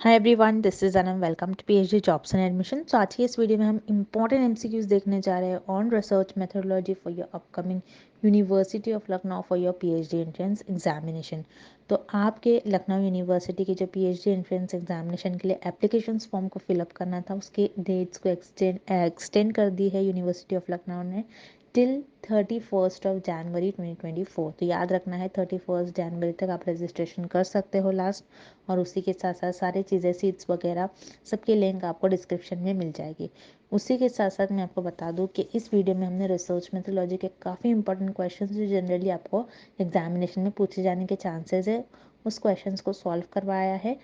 Hi everyone, this is Anam. Welcome to PhD jobs and admission. तो आज की इस वीडियो में हम इंपॉर्टेंट एमसीक्यूज देखने जा रहे हैं on research methodology for your upcoming university of Lucknow for your PhD entrance examination. तो आपके लखनऊ यूनिवर्सिटी की जो पीएचडी एंट्रेंस एग्जामिनेशन के लिए एप्लीकेशंस फॉर्म को फिलअप करना था, उसके डेट्स को एक्सटेंड कर दी है यूनिवर्सिटी ऑफ लखनऊ ने टिल 31 जनवरी 2024। तो याद रखना है 31 जनवरी तक आप रजिस्ट्रेशन कर सकते हो लास्ट, और उसी के साथ साथ सारी चीज़ें सीट्स वगैरह सबकी लिंक आपको डिस्क्रिप्शन में मिल जाएगी। उसी के साथ साथ मैं आपको बता दूं कि इस वीडियो में हमने रिसर्च मेथोडोलॉजी के काफ़ी इंपॉर्टेंट क्वेश्चंस जो जनरली आपको एग्जामिनेशन में पूछे जाने के चांसेस है, उस क्वेश्चंस को सॉल्व करवाया है।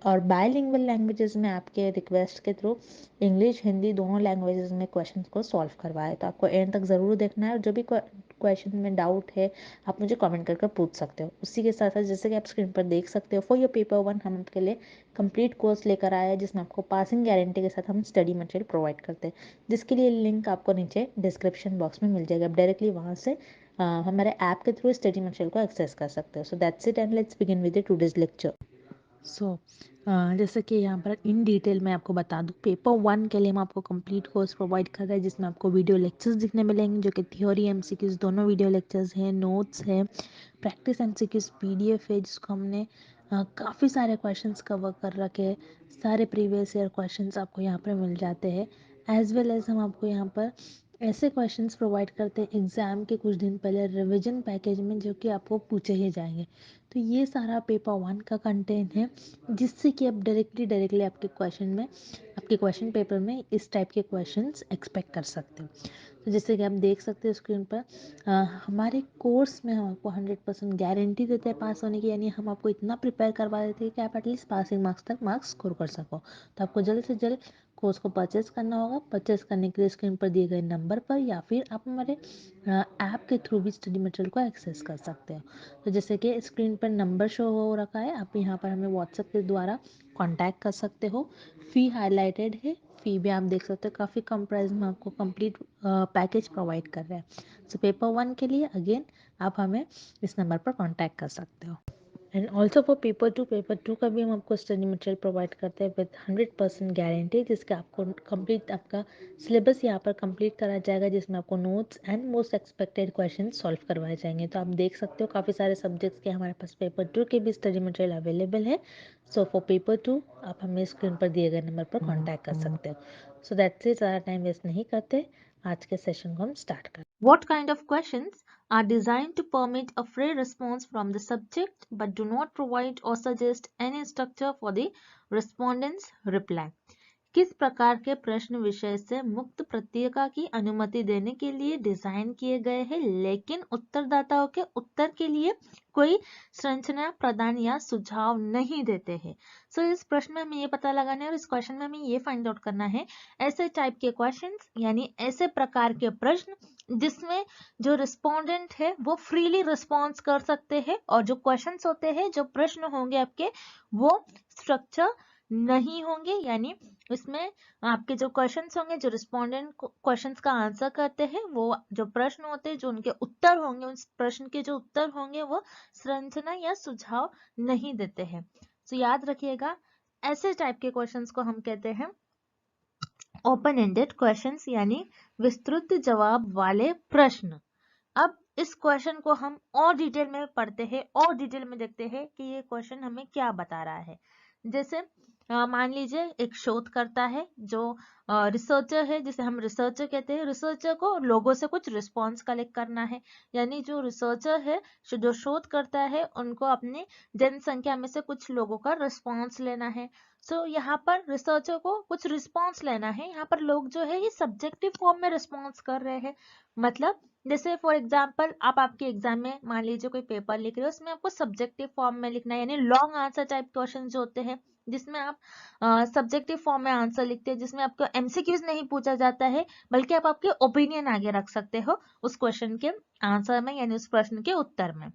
और बायलिंगुअल लैंग्वेजेस में आपके रिक्वेस्ट के थ्रू इंग्लिश हिंदी दोनों लैंग्वेजेस में क्वेश्चंस को सॉल्व करवाया है। तो आपको एंड तक ज़रूर देखना है, और जो भी क्वेश्चन में डाउट है आप मुझे कमेंट करके पूछ सकते हो। उसी के साथ साथ जैसे कि आप स्क्रीन पर देख सकते हो, फॉर योर पेपर 1 हम आपके लिए कंप्लीट कोर्स लेकर आए हैं, जिसमें आपको पासिंग गारंटी के साथ हम स्टडी मटेरियल प्रोवाइड करते हैं, जिसके लिए लिंक आपको नीचे डिस्क्रिप्शन बॉक्स में मिल जाएगा। आप डायरेक्टली वहाँ से हमारे ऐप के थ्रू स्टडी मटेरियल को एक्सेस कर सकते हो। So that's it, and let's begin with the today's lecture. So जैसे कि यहाँ पर इन डिटेल मैं आपको बता दूँ, पेपर 1 के लिए हम आपको कंप्लीट कोर्स प्रोवाइड कर रहे हैं, जिसमें आपको वीडियो लेक्चर्स दिखने मिलेंगे, जो कि थ्योरी एमसीक्यूज दोनों वीडियो लेक्चर्स हैं, नोट्स हैं, प्रैक्टिस एमसीक्यूज पीडीएफ है, जिसको हमने काफ़ी सारे क्वेश्चंस कवर कर रखे हैं। सारे प्रीवियस ईयर क्वेश्चंस आपको यहाँ पर मिल जाते हैं, एज वेल एज हम आपको यहाँ पर ऐसे क्वेश्चंस प्रोवाइड करते हैं एग्ज़ाम के कुछ दिन पहले रिवीजन पैकेज में, जो कि आपको पूछे ही जाएंगे। तो ये सारा पेपर 1 का कंटेंट है, जिससे कि आप डायरेक्टली आपके क्वेश्चन पेपर में इस टाइप के क्वेश्चंस एक्सपेक्ट कर सकते हो। तो जैसे कि आप देख सकते हो स्क्रीन पर, हमारे कोर्स में हम आपको 100% गारंटी देते हैं पास होने की, यानी हम आपको इतना प्रिपेयर करवा देते हैं कि आप एटलीस्ट पासिंग मार्क्स तक मार्क्स स्कोर कर सको। तो आपको जल्द से जल्द कोर्स को परचेज करना होगा। परचेज करने के लिए स्क्रीन पर दिए गए नंबर पर, या फिर आप हमारे ऐप के थ्रू भी स्टडी मटेरियल को एक्सेस कर सकते हो। तो जैसे कि स्क्रीन पर नंबर शो हो रखा है, आप यहाँ पर हमें व्हाट्सएप के द्वारा कांटेक्ट कर सकते हो। फ़ी हाईलाइटेड है, फ़ी भी आप देख सकते हो, काफ़ी कम प्राइस में आपको कंप्लीट पैकेज प्रोवाइड कर रहे हैं। सो पेपर 1 के लिए अगेन आप हमें इस नंबर पर कांटेक्ट कर सकते हो। And also for paper two का भी हम आपको स्टडी मटेरियल प्रोवाइड करते हैं विद 100% गारंटी, जिसका आपको कंप्लीट आपका सिलेबस यहाँ पर कंप्लीट करा जाएगा, जिसमें आपको notes and most expected question solve करवाए जाएंगे। तो आप देख सकते हो काफ़ी सारे सब्जेक्ट्स के हमारे पास पेपर 2 के भी स्टडी मटेरियल अवेलेबल है। सो फॉर पेपर 2 आप हमें स्क्रीन पर दिए गए नंबर पर कॉन्टैक्ट कर सकते हो। सो दैट्स इट, ज़्यादा टाइम वेस्ट नहीं करते, आज के सेशन को हम स्टार्ट करते हैं। What kind of questions are designed to permit a free response from the subject but do not provide or suggest any structure for the respondent's reply? किस प्रकार के प्रश्न विषय से मुक्त प्रत्येका की अनुमति देने के लिए डिजाइन किए गए हैं, लेकिन उत्तरदाताओं के उत्तर के लिए कोई संरचना प्रदान या सुझाव नहीं देते हैं? सो इस प्रश्न में हमें ये पता लगाना है, और इस क्वेश्चन में हमें ये फाइंड आउट करना है ऐसे टाइप के क्वेश्चंस, यानी ऐसे प्रकार के प्रश्न जिसमें जो रिस्पोंडेंट है वो फ्रीली रिस्पॉन्स कर सकते हैं, और जो क्वेश्चंस होते हैं, जो प्रश्न होंगे आपके, वो स्ट्रक्चर नहीं होंगे। यानी इसमें आपके जो क्वेश्चंस होंगे, जो रिस्पोंडेंट क्वेश्चंस का आंसर करते हैं, वो जो प्रश्न होते हैं, जो उनके उत्तर होंगे, उस प्रश्न के जो उत्तर होंगे, वो संरचना या सुझाव नहीं देते हैं। तो याद रखिएगा, ऐसे टाइप के क्वेश्चंस को हम कहते हैं ओपन एंडेड क्वेश्चंस, यानी विस्तृत जवाब वाले प्रश्न। अब इस क्वेश्चन को हम और डिटेल में पढ़ते हैं और डिटेल में देखते हैं कि ये क्वेश्चन हमें क्या बता रहा है। जैसे मान लीजिए एक शोधकर्ता है, जो रिसर्चर है, जिसे हम रिसर्चर कहते हैं। रिसर्चर को लोगों से कुछ रिस्पॉन्स कलेक्ट करना है, यानी जो रिसर्चर है, जो शोध करता है, उनको अपनी जनसंख्या में से कुछ लोगों का रिस्पॉन्स लेना है। सो यहाँ पर रिसर्चर को कुछ रिस्पॉन्स लेना है। यहाँ पर लोग जो है ये सब्जेक्टिव फॉर्म में रिस्पॉन्स कर रहे हैं। मतलब जैसे फॉर एग्जाम्पल आप आपके एग्जाम में मान लीजिए कोई पेपर लिख रहे हो, उसमें आपको सब्जेक्टिव फॉर्म में लिखना है, यानी लॉन्ग आंसर टाइप क्वेश्चन जो होते हैं, जिसमें आप सब्जेक्टिव फॉर्म में आंसर लिखते हैं, जिसमें आपको एमसीक्यूज नहीं पूछा जाता है, बल्कि आप आपके ओपिनियन आगे रख सकते हो उस क्वेश्चन के आंसर में, यानी उस प्रश्न के उत्तर में।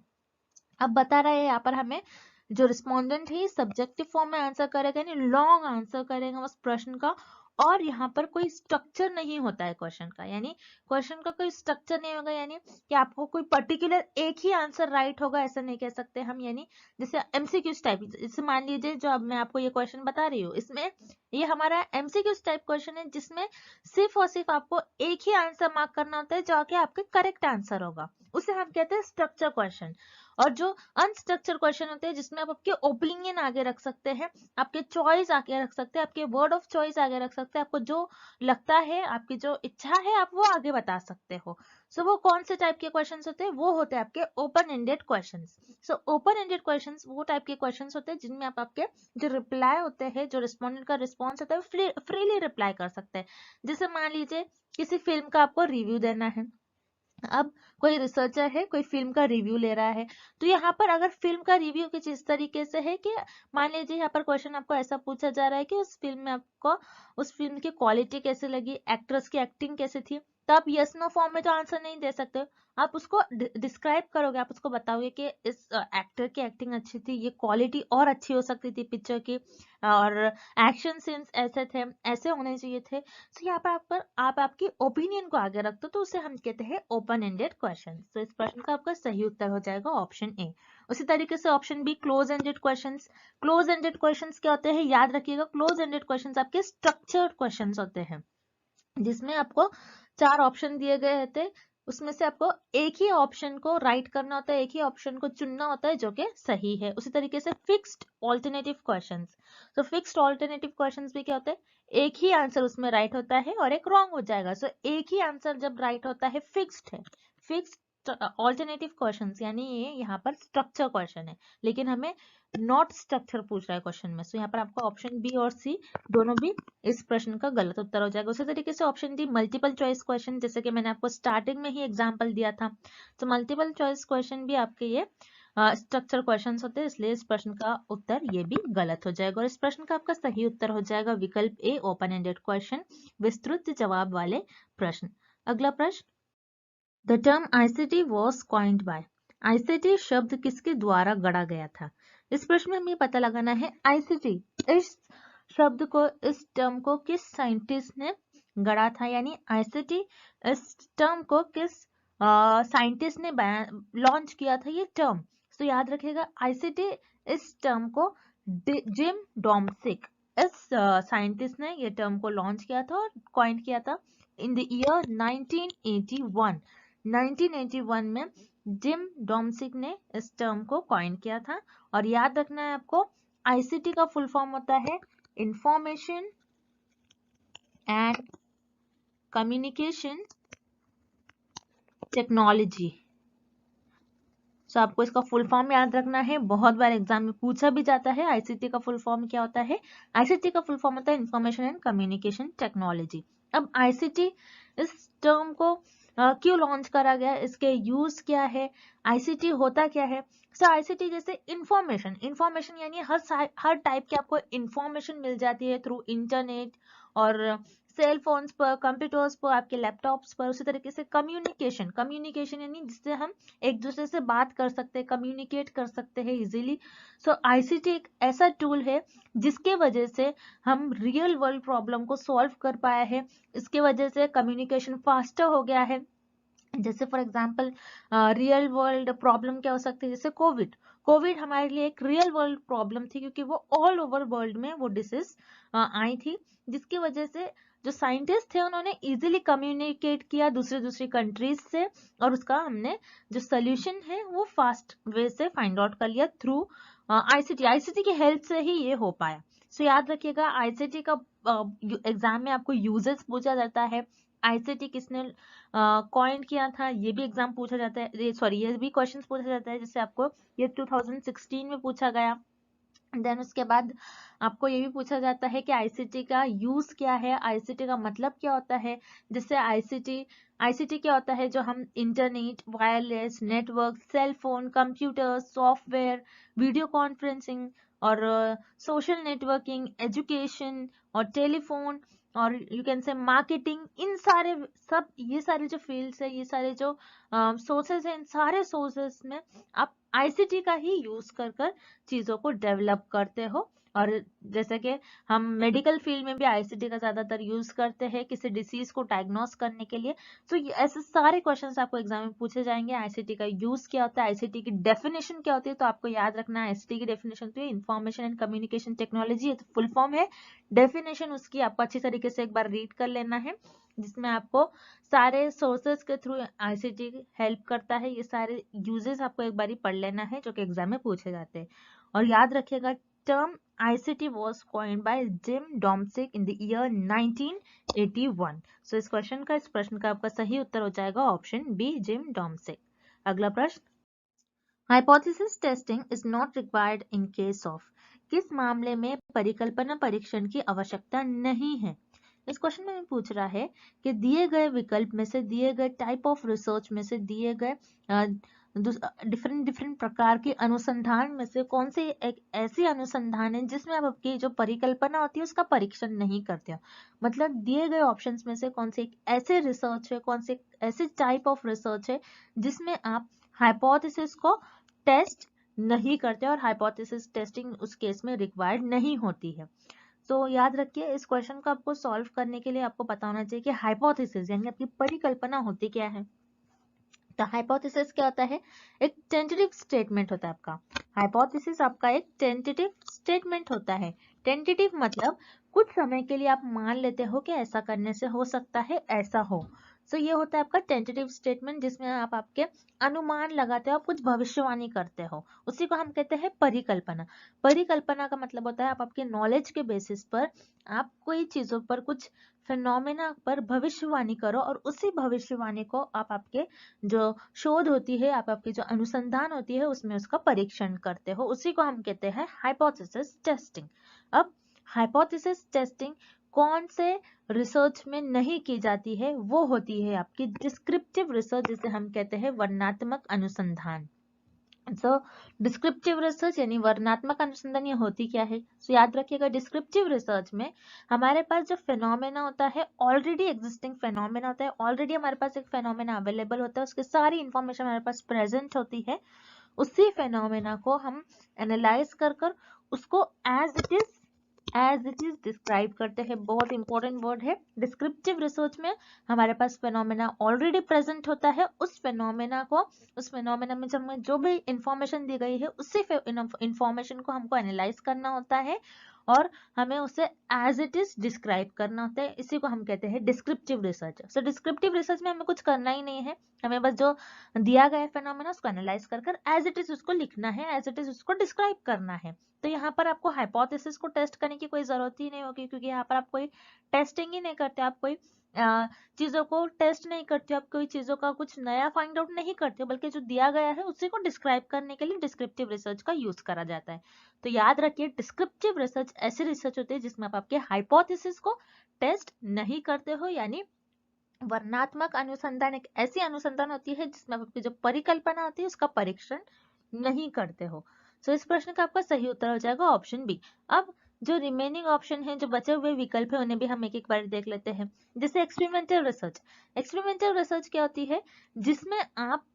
अब बता रहा है यहाँ पर हमें, जो रिस्पोंडेंट है सब्जेक्टिव फॉर्म में आंसर करेगा, यानी लॉन्ग आंसर करेगा उस प्रश्न का, और यहाँ पर कोई स्ट्रक्चर नहीं होता है क्वेश्चन का, यानी क्वेश्चन का कोई स्ट्रक्चर नहीं होगा, यानी कि आपको कोई पर्टिकुलर एक ही आंसर राइट होगा ऐसा नहीं कह सकते हम। यानी जैसे एमसीक्यूज टाइप, जैसे मान लीजिए जो अब मैं आपको ये क्वेश्चन बता रही हूँ, इसमें ये हमारा एमसीक्यूज टाइप क्वेश्चन है, जिसमें सिर्फ और सिर्फ आपको एक ही आंसर मार्क करना होता है जो कि आपके करेक्ट आंसर होगा, उसे हम कहते हैं स्ट्रक्चर क्वेश्चन। और जो अनस्ट्रक्चर क्वेश्चन होते हैं जिसमें आप आपके ओपिनियन आगे रख सकते हैं, आपके चॉइस आगे रख सकते हैं, आपके वर्ड ऑफ चॉइस आगे रख सकते हैं, आपको जो लगता है, आपकी जो इच्छा है आप वो आगे बता सकते हो। सो वो कौन से टाइप के क्वेश्चंस होते हैं, वो होते हैं आपके open ended questions. So open ended questions वो टाइप के क्वेश्चंस होते हैं जिनमें आप आपके जो रिप्लाई होते हैं, जो रिस्पोंडेंट का रिस्पॉन्स होता है, फ्रीली रिप्लाई कर सकते हैं। जैसे मान लीजिए किसी फिल्म का आपको रिव्यू देना है, अब कोई रिसर्चर है, कोई फिल्म का रिव्यू ले रहा है, तो यहाँ पर अगर फिल्म का रिव्यू कुछ इस तरीके से है कि मान लीजिए यहाँ पर क्वेश्चन आपको ऐसा पूछा जा रहा है कि उस फिल्म में आपको उस फिल्म की क्वालिटी कैसे लगी, एक्ट्रेस की एक्टिंग कैसे थी, तो आप यस नो फॉर्म में तो आंसर नहीं दे सकते, आप उसको डिस्क्राइब करोगे, आप उसको बताओगे कि इस एक्टर की एक्टिंग अच्छी थी, ये क्वालिटी और अच्छी हो सकती थी पिक्चर की, और एक्शन सीन्स ऐसे थे, ऐसे होने चाहिए थे। तो यहाँ पर आप आपकी ओपिनियन को आगे रखते हो, तो उसे हम कहते हैं ओपन एंडेड क्वेश्चन। तो इस प्रश्न का आपका सही उत्तर हो जाएगा ऑप्शन ए। उसी तरीके से option be close ended questions. Close ended questions क्या होते हैं, याद रखिएगा, क्लोज एंडेड क्वेश्चंस आपके स्ट्रक्चर्ड क्वेश्चंस होते हैं, जिसमें आपको 4 ऑप्शन दिए गए थे, उसमें से आपको एक ही ऑप्शन को राइट करना होता है, एक ही ऑप्शन को चुनना होता है जो कि सही है। उसी तरीके से फिक्स्ड ऑल्टरनेटिव क्वेश्चंस, तो फिक्स्ड ऑल्टरनेटिव क्वेश्चंस भी क्या होते हैं, एक ही आंसर उसमें राइट होता है और एक रॉन्ग हो जाएगा। सो एक ही आंसर जब राइट होता है, फिक्स्ड है, फिक्स्ड ऑल्टरनेटिव क्वेश्चंस, यानी ये यहाँ पर स्ट्रक्चर क्वेश्चन है, लेकिन हमें नॉट स्ट्रक्चर पूछ रहा है क्वेश्चन में। सो यहाँ पर आपका ऑप्शन बी और सी दोनों भी इस प्रश्न का गलत उत्तर हो जाएगा। उसी तरीके से option D multiple choice question, जैसे कि मैंने आपको स्टार्टिंग में ही एग्जांपल दिया था, तो मल्टीपल चॉइस क्वेश्चन भी आपके ये स्ट्रक्चर क्वेश्चंस होते हैं, इसलिए इस प्रश्न का उत्तर ये भी गलत हो जाएगा। और इस प्रश्न का आपका सही उत्तर हो जाएगा विकल्प ए ओपन एंडेड क्वेश्चन, विस्तृत जवाब वाले प्रश्न। अगला प्रश्न, the term ICT was coined bye. ICT शब्द किसके द्वारा गढ़ा गया था। इस प्रश्न में हमें पता लगाना है आईसीटी, इस शब्द को, इस टर्म को किस साइंटिस्ट ने गढ़ा था, यानी आईसीटी इस टर्म को किस साइंटिस्ट ने लॉन्च किया था ये टर्म। तो याद रखिएगा आईसीटी इस टर्म को जिम डोम्सिक, इस साइंटिस्ट ने ये टर्म को लॉन्च किया था और कॉइन किया था इन द ईयर 1981। 1981 में जिम डोम्सिक ने इस टर्म को कॉइन किया था। और याद रखना है आपको, आईसीटी का फुल फॉर्म होता है इंफॉर्मेशन एंड कम्युनिकेशन टेक्नोलॉजी। सो आपको इसका फुल फॉर्म याद रखना है, बहुत बार एग्जाम में पूछा भी जाता है आईसीटी का फुल फॉर्म क्या होता है। आईसीटी का फुल फॉर्म होता है इंफॉर्मेशन एंड कम्युनिकेशन टेक्नोलॉजी। अब आईसीटी इस टर्म को क्यों लॉन्च करा गया, इसके यूज क्या है, आईसीटी होता क्या है। सो आईसीटी जैसे इंफॉर्मेशन यानी हर टाइप की आपको इंफॉर्मेशन मिल जाती है थ्रू इंटरनेट और सेल फोन्स पर, कंप्यूटर्स पर, आपके लैपटॉप्स पर। उसी तरीके से कम्युनिकेशन यानी जिससे हम एक दूसरे से बात कर सकते हैं, कम्युनिकेट कर सकते हैं इजीली। सो आईसीटी एक ऐसा टूल है जिसके वजह से हम रियल वर्ल्ड प्रॉब्लम को सॉल्व कर पाया है, इसके वजह से कम्युनिकेशन फास्टर हो गया है। जैसे for example real world problem क्या हो सकती है, जैसे कोविड हमारे लिए एक रियल वर्ल्ड प्रॉब्लम थी, क्योंकि वो ऑल ओवर वर्ल्ड में वो डिसीज आई थी, जिसकी वजह से जो साइंटिस्ट थे उन्होंने इजीली कम्युनिकेट किया दूसरी कंट्रीज से, और उसका हमने जो सोल्यूशन है वो फास्ट वे से फाइंड आउट कर लिया थ्रू आईसीटी की हेल्प से ही ये हो पाया। सो याद रखिएगा आईसीटी का एग्जाम में आपको यूजेस पूछा जाता है, आईसीटी किसने कॉइन किया था ये भी एग्जाम पूछा जाता है, सॉरी ये भी क्वेश्चंस पूछा जाता है, जैसे आपको ये 2016 में पूछा गया। देन उसके बाद आपको ये भी पूछा जाता है कि आईसीटी का यूज क्या है, आईसीटी का मतलब क्या होता है। जैसे आईसीटी क्या होता है, जो हम internet, wireless network, cell phone, computer, software, video conferencing और सोशल नेटवर्किंग, एजुकेशन और टेलीफोन और यू कैन से मार्केटिंग, इन सारे सब ये सारे जो फील्ड्स है, ये सारे जो सोर्सेज है, इन सारे सोर्सेज में आप आईसीटी का ही यूज कर चीजों को डेवलप करते हो और जैसे कि हम मेडिकल फील्ड में भी आईसीटी का ज्यादातर यूज करते हैं किसी डिसीज को डायग्नोस करने के लिए। तो ऐसे सारे क्वेश्चंस आपको एग्जाम में पूछे जाएंगे। आईसीटी का यूज क्या होता है, आईसीटी की डेफिनेशन क्या होती है, तो आपको याद रखना है आईसीटी की डेफिनेशन तो इंफॉर्मेशन एंड कम्युनिकेशन टेक्नोलॉजी, तो फुल फॉर्म है। डेफिनेशन उसकी आपको अच्छी तरीके से एक बार रीड कर लेना है, जिसमें आपको सारे सोर्सेज के थ्रू आईसीटी हेल्प करता है। ये सारे यूजेस आपको एक बार ही पढ़ लेना है जो कि एग्जाम में पूछे जाते हैं। और याद रखिएगा, term ICT was coined by Jim Domsick in the year 1981. So इस प्रश्न का आपका सही उत्तर हो जाएगा ऑप्शन बी, जिम डॉम्सिक। अगला प्रश्न, hypothesis testing is not required in case of, किस मामले में परिकल्पना परीक्षण की आवश्यकता नहीं है। इस क्वेश्चन में पूछ रहा है कि दिए गए विकल्प में से, दिए गए टाइप ऑफ रिसर्च में से, दिए गए डिफरेंट प्रकार के अनुसंधान में से कौन से एक ऐसी अनुसंधान है जिसमें आप आपकी जो परिकल्पना होती है उसका परीक्षण नहीं करते हो। मतलब दिए गए ऑप्शंस में से कौन से एक ऐसे रिसर्च है, कौन से ऐसे टाइप ऑफ रिसर्च है जिसमें आप हाइपोथेसिस को टेस्ट नहीं करते और हाइपोथेसिस टेस्टिंग उस केस में रिक्वायर्ड नहीं होती है। तो याद रखिए, इस क्वेश्चन को आपको सॉल्व करने के लिए आपको पता होना चाहिए कि हाइपोथेसिस यानी आपकी परिकल्पना होती क्या है। तो हाइपोथेसिस क्या होता है, एक टेंटेटिव स्टेटमेंट होता है आपका। हाइपोथेसिस आपका एक टेंटेटिव स्टेटमेंट होता है। टेंटेटिव मतलब कुछ समय के लिए आप मान लेते हो कि ऐसा करने से हो सकता है ऐसा हो। तो ये होता है आपका टेंटेटिव स्टेटमेंट, जिसमें आप आपके अनुमान लगाते हो, आप कुछ भविष्यवाणी करते हो, उसी को हम कहते हैं परिकल्पना। परिकल्पना का मतलब होता है आप आपके नॉलेज के बेसिस पर आप कोई चीजों पर, कुछ फिनोमेना पर भविष्यवाणी करो और उसी भविष्यवाणी को आप आपके जो शोध होती है, आप आपकी जो अनुसंधान होती है उसमें उसका परीक्षण करते हो, उसी को हम कहते हैं हाइपोथेसिस टेस्टिंग। अब हाइपोथेसिस टेस्टिंग कौन से रिसर्च में नहीं की जाती है, वो होती है आपकी डिस्क्रिप्टिव रिसर्च, जिसे हम कहते हैं वर्णनात्मक अनुसंधान। सो डिस्क्रिप्टिव रिसर्च यानी वर्णनात्मक अनुसंधान ये होती क्या है। सो याद रखिएगा, डिस्क्रिप्टिव रिसर्च में हमारे पास जो फेनोमेना होता है, ऑलरेडी एग्जिस्टिंग फेनोमेना होता है, ऑलरेडी हमारे पास एक फेनोमेना अवेलेबल होता है, उसकी सारी इंफॉर्मेशन हमारे पास प्रेजेंट होती है। उसी फेनोमेना को हम एनालाइज कर उसको एज इट इज डिस्क्राइब करते हैं। बहुत इंपॉर्टेंट वर्ड है। डिस्क्रिप्टिव रिसर्च में हमारे पास फेनोमेना ऑलरेडी प्रेजेंट होता है, उस फेनोमेना में जब हमें जो भी इंफॉर्मेशन दी गई है उसी इंफॉर्मेशन को हमको एनालाइज करना होता है और हमें उसे एज इट इज डिस्क्राइब करना होता है। इसी को हम कहते हैं डिस्क्रिप्टिव रिसर्च। सो डिस्क्रिप्टिव रिसर्च में हमें कुछ करना ही नहीं है, हमें बस जो दिया गया है फेनोमेना उसको एनालाइज कर एज इट इज उसको लिखना है, एज इट इज उसको डिस्क्राइब करना है। तो यहाँ पर आपको हाइपोथेसिस को टेस्ट करने की कोई जरूरत ही नहीं होगी, क्योंकि यहाँ पर आप कोई टेस्टिंग ही नहीं करते, आप कोई चीजों को टेस्ट नहीं करते, आप कोई चीजों का कुछ नया फाइंड आउट नहीं करते, बल्कि जो दिया गया है उसी को डिस्क्राइब करने के लिए डिस्क्रिप्टिव रिसर्च का यूज करा जाता है। तो याद रखिए, डिस्क्रिप्टिव रिसर्च ऐसी रिसर्च होती है जिसमें आप आपके हाइपोथेसिस को टेस्ट नहीं करते हो, यानी वर्णनात्मक अनुसंधान एक ऐसी अनुसंधान होती है जिसमें आपकी जो परिकल्पना होती है उसका परीक्षण नहीं करते हो। तो इस प्रश्न का आपका सही उत्तर हो जाएगा ऑप्शन बी। अब जो रिमेनिंग ऑप्शन है, जो बचे हुए विकल्प है, उन्हें भी हम एक एक बार देख लेते हैं। जैसे एक्सपेरिमेंटल रिसर्च। एक्सपेरिमेंटल रिसर्च क्या होती है, जिसमें आप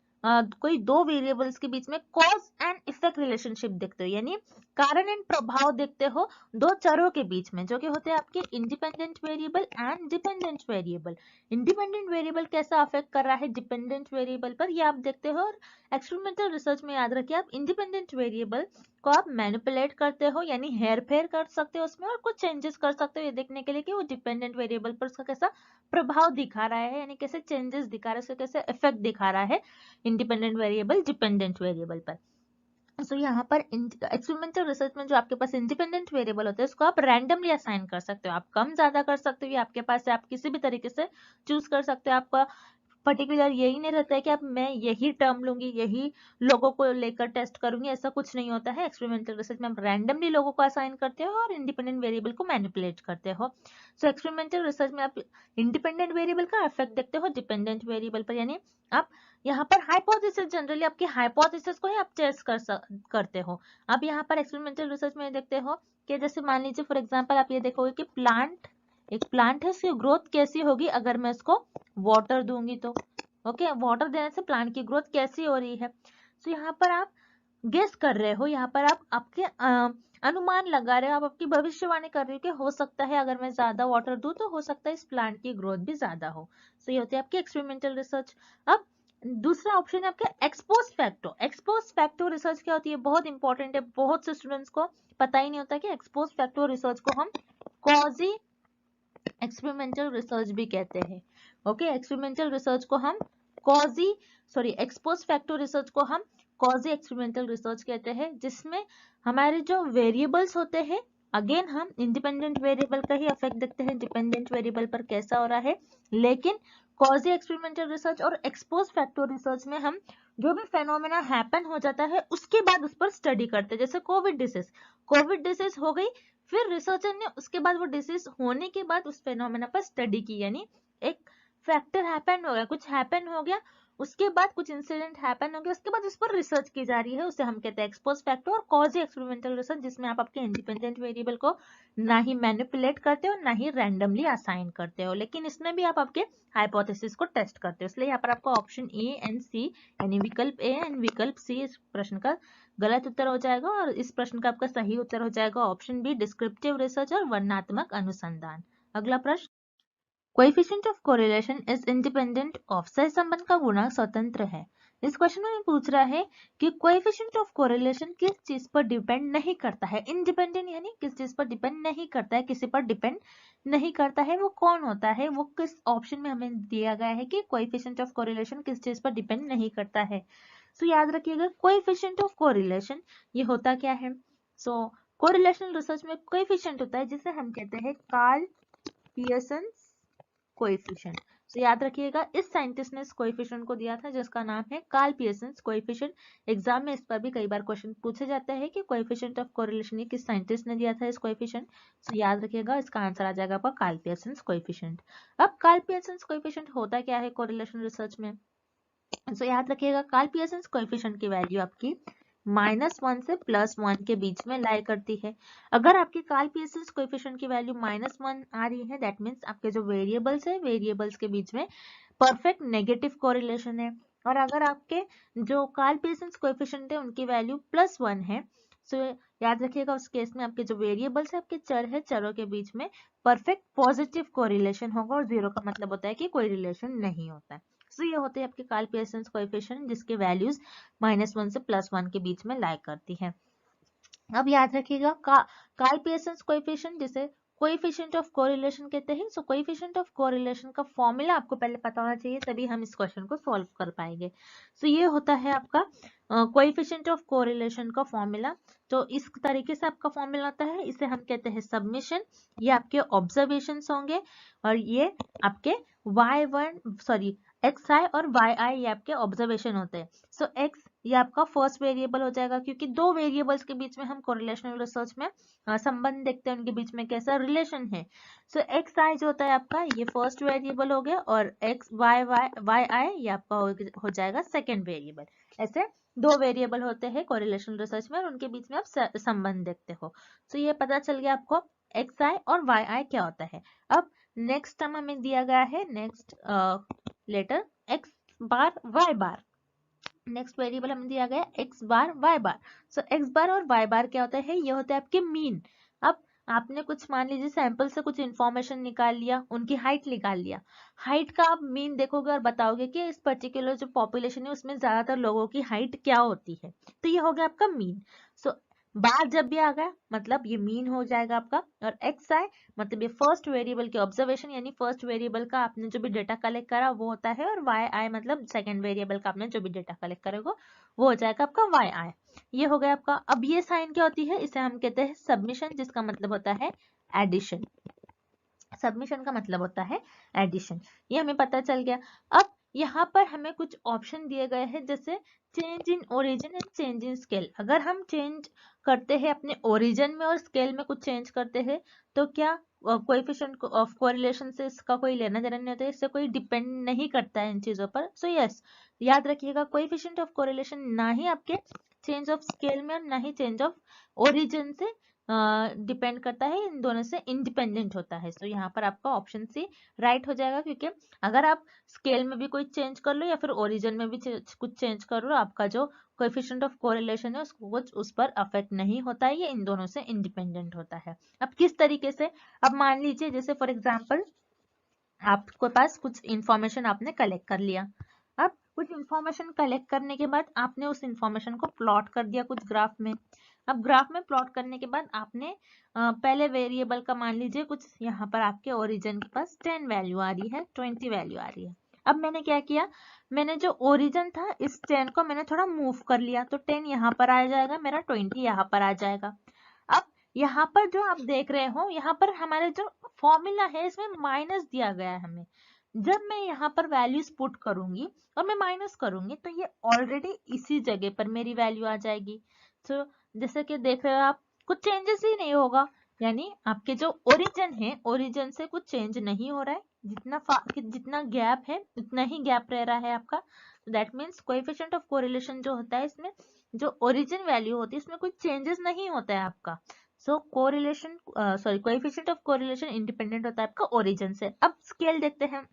कोई दो वेरिएबल्स के बीच में कॉज एंड इफेक्ट रिलेशनशिप देखते हो, यानी कारण एंड प्रभाव देखते हो दो चरों के बीच में, जो कि होते हैं आपके independent variable and dependent variable. Independent variable कैसा अफेक्ट कर रहा है डिपेंडेंट वेरिएबल पर, ये आप देखते हो। और एक्सपेरिमेंटल रिसर्च में याद रखिए, आप इंडिपेंडेंट वेरिएबल को आप मैनिपुलेट करते हो, यानी हेर फेर कर सकते हो उसमें और कुछ चेंजेस कर सकते हो, ये देखने के लिए कि वो डिपेंडेंट वेरिएबल पर उसका कैसा प्रभाव दिखा रहा है, यानी कैसे चेंजेस दिखा रहा है, उसका कैसे इफेक्ट दिखा रहा है इंडिपेंडेंट वेरिएबल डिपेंडेंट वेरिएबल पर। सो यहाँ पर एक्सपेरिमेंटल रिसर्च में जो आपके पास इंडिपेंडेंट वेरिएबल होते हैं उसको आप रैंडमली असाइन कर सकते हो, आप कम ज्यादा कर सकते हो, ये आपके पास है, आप किसी भी तरीके से चूज कर सकते हो। आपका पर्टिकुलर यही नहीं रहता है कि आप मैं यही टर्म लूंगी, यही लोगों को लेकर टेस्ट करूंगी, ऐसा कुछ नहीं होता है। एक्सपेरिमेंटल रिसर्च में आप रैंडमली लोगों को असाइन करते हो और इंडिपेंडेंट वेरिएबल को मैनिपुलेट करते हो। सो एक्सपेरिमेंटल रिसर्च में आप इंडिपेंडेंट वेरिएबल का इफेक्ट देखते हो डिपेंडेंट वेरिएबल पर, यानी आप यहाँ पर हाइपोथेसिस, जनरली आपकी हाइपोथेसिस को ही आप टेस्ट करते हो। आप यहाँ पर एक्सपेरिमेंटल रिसर्च में देखते हो कि जैसे मान लीजिए फॉर एग्जांपल आप ये देखोगे कि एक प्लांट है, उसकी ग्रोथ कैसी होगी अगर मैं इसको वाटर दूंगी तो। ओके, वाटर देने से प्लांट की ग्रोथ कैसी हो रही है। तो यहाँ पर आप गेस कर रहे हो, यहाँ पर आप आपके अनुमान लगा रहे हो, आप आपकी भविष्यवाणी कर रहे हो कि हो सकता है अगर मैं ज्यादा वाटर दूं तो हो सकता है इस प्लांट की ग्रोथ भी ज्यादा हो। सो ये होती है आपकी एक्सपेरिमेंटल रिसर्च। अब दूसरा ऑप्शन है आपका expose facto. Expose facto research क्या होती है, बहुत इंपॉर्टेंट है, बहुत से स्टूडेंट्स को पता ही नहीं होता कि एक्सपोज फैक्टो रिसर्च को हम कॉजी एक्सपेरिमेंटल रिसर्च भी कहते हैं। ओके, एक्सपेरिमेंटल रिसर्च को हम एक्सपोज फैक्टर रिसर्च को हम कॉजी एक्सपेरिमेंटल रिसर्च कहते हैं, जिसमें हमारे जो वेरिएबल्स होते हैं, अगेन हम इंडिपेंडेंट वेरिएबल का ही इफेक्ट देखते हैं डिपेंडेंट वेरिएबल पर कैसा हो रहा है, लेकिन कॉजी एक्सपेरिमेंटल रिसर्च और एक्सपोज फैक्टर रिसर्च में हम जो भी फेनोमेना हैपन हो जाता है उसके बाद उस पर स्टडी करते हैं। जैसे कोविड डिसीज हो गई, फिर रिसर्चर ने उसके बाद वो डिसीज होने के बाद उस फेनोमेना पर स्टडी की, यानी एक फैक्टर हैपन हो गया, कुछ हैपन हो गया, उसके बाद कुछ इंसिडेंट हैपन हो गया, उसके बाद उस पर रिसर्च की जा रही है, उसे हम कहते हैं एक्सपोज फैक्टर और कॉजी एक्सपेरिमेंटल रिसर्च, जिसमें आप आपके इंडिपेंडेंट वेरिएबल को ना ही मैनिपुलेट करते हो ना ही रैंडमली असाइन करते हो, लेकिन इसमें भी आप आपके हाइपोथेसिस को टेस्ट करते हो। इसलिए यहाँ पर आपका ऑप्शन ए एंड सी यानी विकल्प ए एंड विकल्प सी इस प्रश्न का गलत उत्तर हो जाएगा, और इस प्रश्न का आपका सही उत्तर हो जाएगा ऑप्शन बी डिस्क्रिप्टिव रिसर्च और वर्णनात्मक अनुसंधान। अगला प्रश्न, coefficient of correlation is independent of, सहसंबंध का गुणांक स्वतंत्र है। इस क्वेश्चन में पूछ रहा है कि कोएफिशिएंट ऑफ कोरिलेशन किस चीज पर डिपेंड नहीं करता है। इंडिपेंडेंट यानी किस चीज पर डिपेंड नहीं करता है, किसी पर डिपेंड नहीं करता है, वो कौन होता है, वो किस ऑप्शन में हमें दिया गया है कि कोएफिशिएंट ऑफ कोरिलेशन किस चीज पर डिपेंड नहीं करता है। सो याद रखिएगा कोएफिशिएंट ऑफ कोरिलेशन ये होता क्या है। सो कोरिलेशनल रिसर्च में कोएफिशिएंट होता है जिसे हम कहते हैं कार्ल पियर्सन कोएफिशिएंट। तो याद रखिएगा इस साइंटिस्ट ने इस कोएफिशिएंट को दिया था जिसका नाम है कार्ल पियर्सन कोएफिशिएंट। एग्जाम में इस पर भी कई बार क्वेश्चन पूछे जाते हैं कि कोएफिशिएंट ऑफ कोरिलेशन ये किस साइंटिस्ट ने दिया था इस कोएफिशिएंट। तो याद रखिएगा इसका आंसर आ जाएगा आपका कार्ल पियर्सन कोएफिशिएंट। अब कार्ल पियर्सन कोएफिशिएंट होता क्या है कोरिलेशन रिसर्च में, तो याद रखिएगा कार्ल पियर्सन कोएफिशिएंट की वैल्यू आपकी -1 से +1 के बीच में लाई करती है। अगर आपके कार्ल पियर्सन कोएफिशिएंट की वैल्यू -1 आ रही है, दैट मीन्स आपके जो वेरिएबल्स है वेरिएबल्स के बीच में परफेक्ट नेगेटिव कोरिलेशन है। और अगर आपके जो कार्ल पियर्सन कोएफिशिएंट है उनकी वैल्यू +1 है, सो याद रखिएगा उस केस में आपके जो वेरिएबल्स है आपके चर है, चरों के बीच में परफेक्ट पॉजिटिव कोरिलेशन होगा, और 0 का मतलब होता है कि कोई रिलेशन नहीं होता है। सो ये होते हैं आपके कार्ल पियर्सन कोएफिशिएंट जिसके वैल्यूज -1 से +1 के बीच में लाई करती है। अब याद रखिएगा कार्ल पियर्सन कोएफिशिएंट जिसे कोएफिशिएंट ऑफ कोरिलेशन कहते हैं। सो कोएफिशिएंट ऑफ कोरिलेशन का फॉर्मूला आपको पहले पता होना चाहिए, तभी हम इस क्वेश्चन को सॉल्व कर पाएंगे। सो ये होता है आपका कोएफिशिएंट ऑफ कोरिलेशन का फॉर्मूला। तो इस तरीके से आपका फॉर्मूला आता है, इसे हम कहते हैं सबमिशन। ये आपके ऑब्जर्वेशंस होंगे और ये आपके xi और yi ये आपके ऑब्जर्वेशन होते हैं। सो x ये आपका फर्स्ट वेरिएबल हो जाएगा, क्योंकि दो वेरिएबल्स के बीच में हम कोरिलेशनल रिसर्च में संबंध देखते हैं, उनके बीच में कैसा रिलेशन है। सो xi जो होता है आपका ये फर्स्ट वेरिएबल हो गया, और yi ये आपका हो जाएगा सेकेंड वेरिएबल। ऐसे दो वेरिएबल होते हैं कोरिलेशनल रिसर्च में और उनके बीच में आप संबंध देखते हो। सो ये पता चल गया आपको xi और yi क्या होता है। अब नेक्स्ट टर्म हमें दिया गया है, नेक्स्ट लेटर x बार y बार, नेक्स्ट वेरिएबल हमें दिया गया x बार y बार। सो x बार और y बार क्या होता है, ये होता है आपके मीन। अब आपने कुछ मान लीजिए सैंपल से कुछ इंफॉर्मेशन निकाल लिया, उनकी हाइट निकाल लिया, हाइट का आप मीन देखोगे और बताओगे कि इस पर्टिकुलर जो पॉपुलेशन है उसमें ज्यादातर लोगों की हाइट क्या होती है, तो ये हो गया आपका मीन। सो बार जब भी आ गया मतलब ये मीन हो जाएगा आपका, और एक्स आई मतलब ये फर्स्ट वेरिएबल के ऑब्जर्वेशन यानी फर्स्ट वेरिएबल का आपने जो भी डेटा कलेक्ट करा वो होता है, और वाई आई मतलब सेकंड वेरिएबल का आपने जो भी डेटा कलेक्ट करेगा वो हो जाएगा आपका वाई आई। ये हो गया आपका। अब ये साइन क्या होती है, इसे हम कहते हैं सबमिशन, जिसका मतलब होता है एडिशन। सबमिशन का मतलब होता है एडिशन, ये हमें पता चल गया। अब यहाँ पर हमें कुछ ऑप्शन दिए गए हैं, जैसे change in origin and change in scale. अगर हम चेंज करते हैं अपने ओरिजिन में और स्केल में कुछ चेंज करते हैं तो क्या कोएफिशिएंट ऑफ कोरिलेशन से इसका कोई लेना देना नहीं होता है, इससे कोई डिपेंड नहीं करता है इन चीजों पर। सो यस, याद रखिएगा कोएफिशिएंट ऑफ कोरिलेशन ना ही आपके चेंज ऑफ स्केल में और ना ही चेंज ऑफ ओरिजिन से डिपेंड करता है, इन दोनों से इंडिपेंडेंट होता है। तो यहाँ पर आपका ऑप्शन सी राइट हो जाएगा, क्योंकि अगर आप स्केल में भी कोई चेंज कर लो या फिर ओरिजिन में भी कुछ चेंज कर लो, आपका जो कोएफिशिएंट ऑफ कोरिलेशन है उसको कुछ उस पर अफेक्ट नहीं होता है, ये इन दोनों से इंडिपेंडेंट होता है। अब किस तरीके से, अब मान लीजिए जैसे फॉर एग्जाम्पल आपके पास कुछ इंफॉर्मेशन आपने कलेक्ट कर लिया। अब कुछ इंफॉर्मेशन कलेक्ट करने के बाद आपने उस इंफॉर्मेशन को प्लॉट कर दिया कुछ ग्राफ में। अब ग्राफ में प्लॉट करने के बाद आपने पहले वेरिएबल का मान लीजिए कुछ, यहाँ पर आपके ओरिजिन के पास 10 वैल्यू आ रही है, 20 वैल्यू आ रही है। अब मैंने क्या किया, मैंने जो ओरिजिन था इस 10 को मैंने थोड़ा मूव कर लिया, तो 10 यहाँ पर आ जाएगा मेरा, 20 यहाँ पर आ जाएगा। अब यहाँ पर जो आप देख रहे हो, यहाँ पर हमारे जो फॉर्मूला है इसमें माइनस दिया गया है हमें। जब मैं यहाँ पर वैल्यूज पुट करूंगी और मैं माइनस करूंगी तो ये ऑलरेडी इसी जगह पर मेरी वैल्यू आ जाएगी। तो जैसे कि देख रहे हो आप, कुछ चेंजेस ही नहीं होगा, यानी आपके जो ओरिजिन है, ओरिजिन से कुछ चेंज नहीं हो रहा है, जितना गैप है उतना ही गैप रह रहा है आपका। That means coefficient of correlation जो होता है इसमें, जो ओरिजिन वैल्यू होती है इसमें कोई चेंजेस नहीं होता है आपका। So correlation coefficient of correlation independent होता है आपका ओरिजिन से। अब स्केल देखते हैं।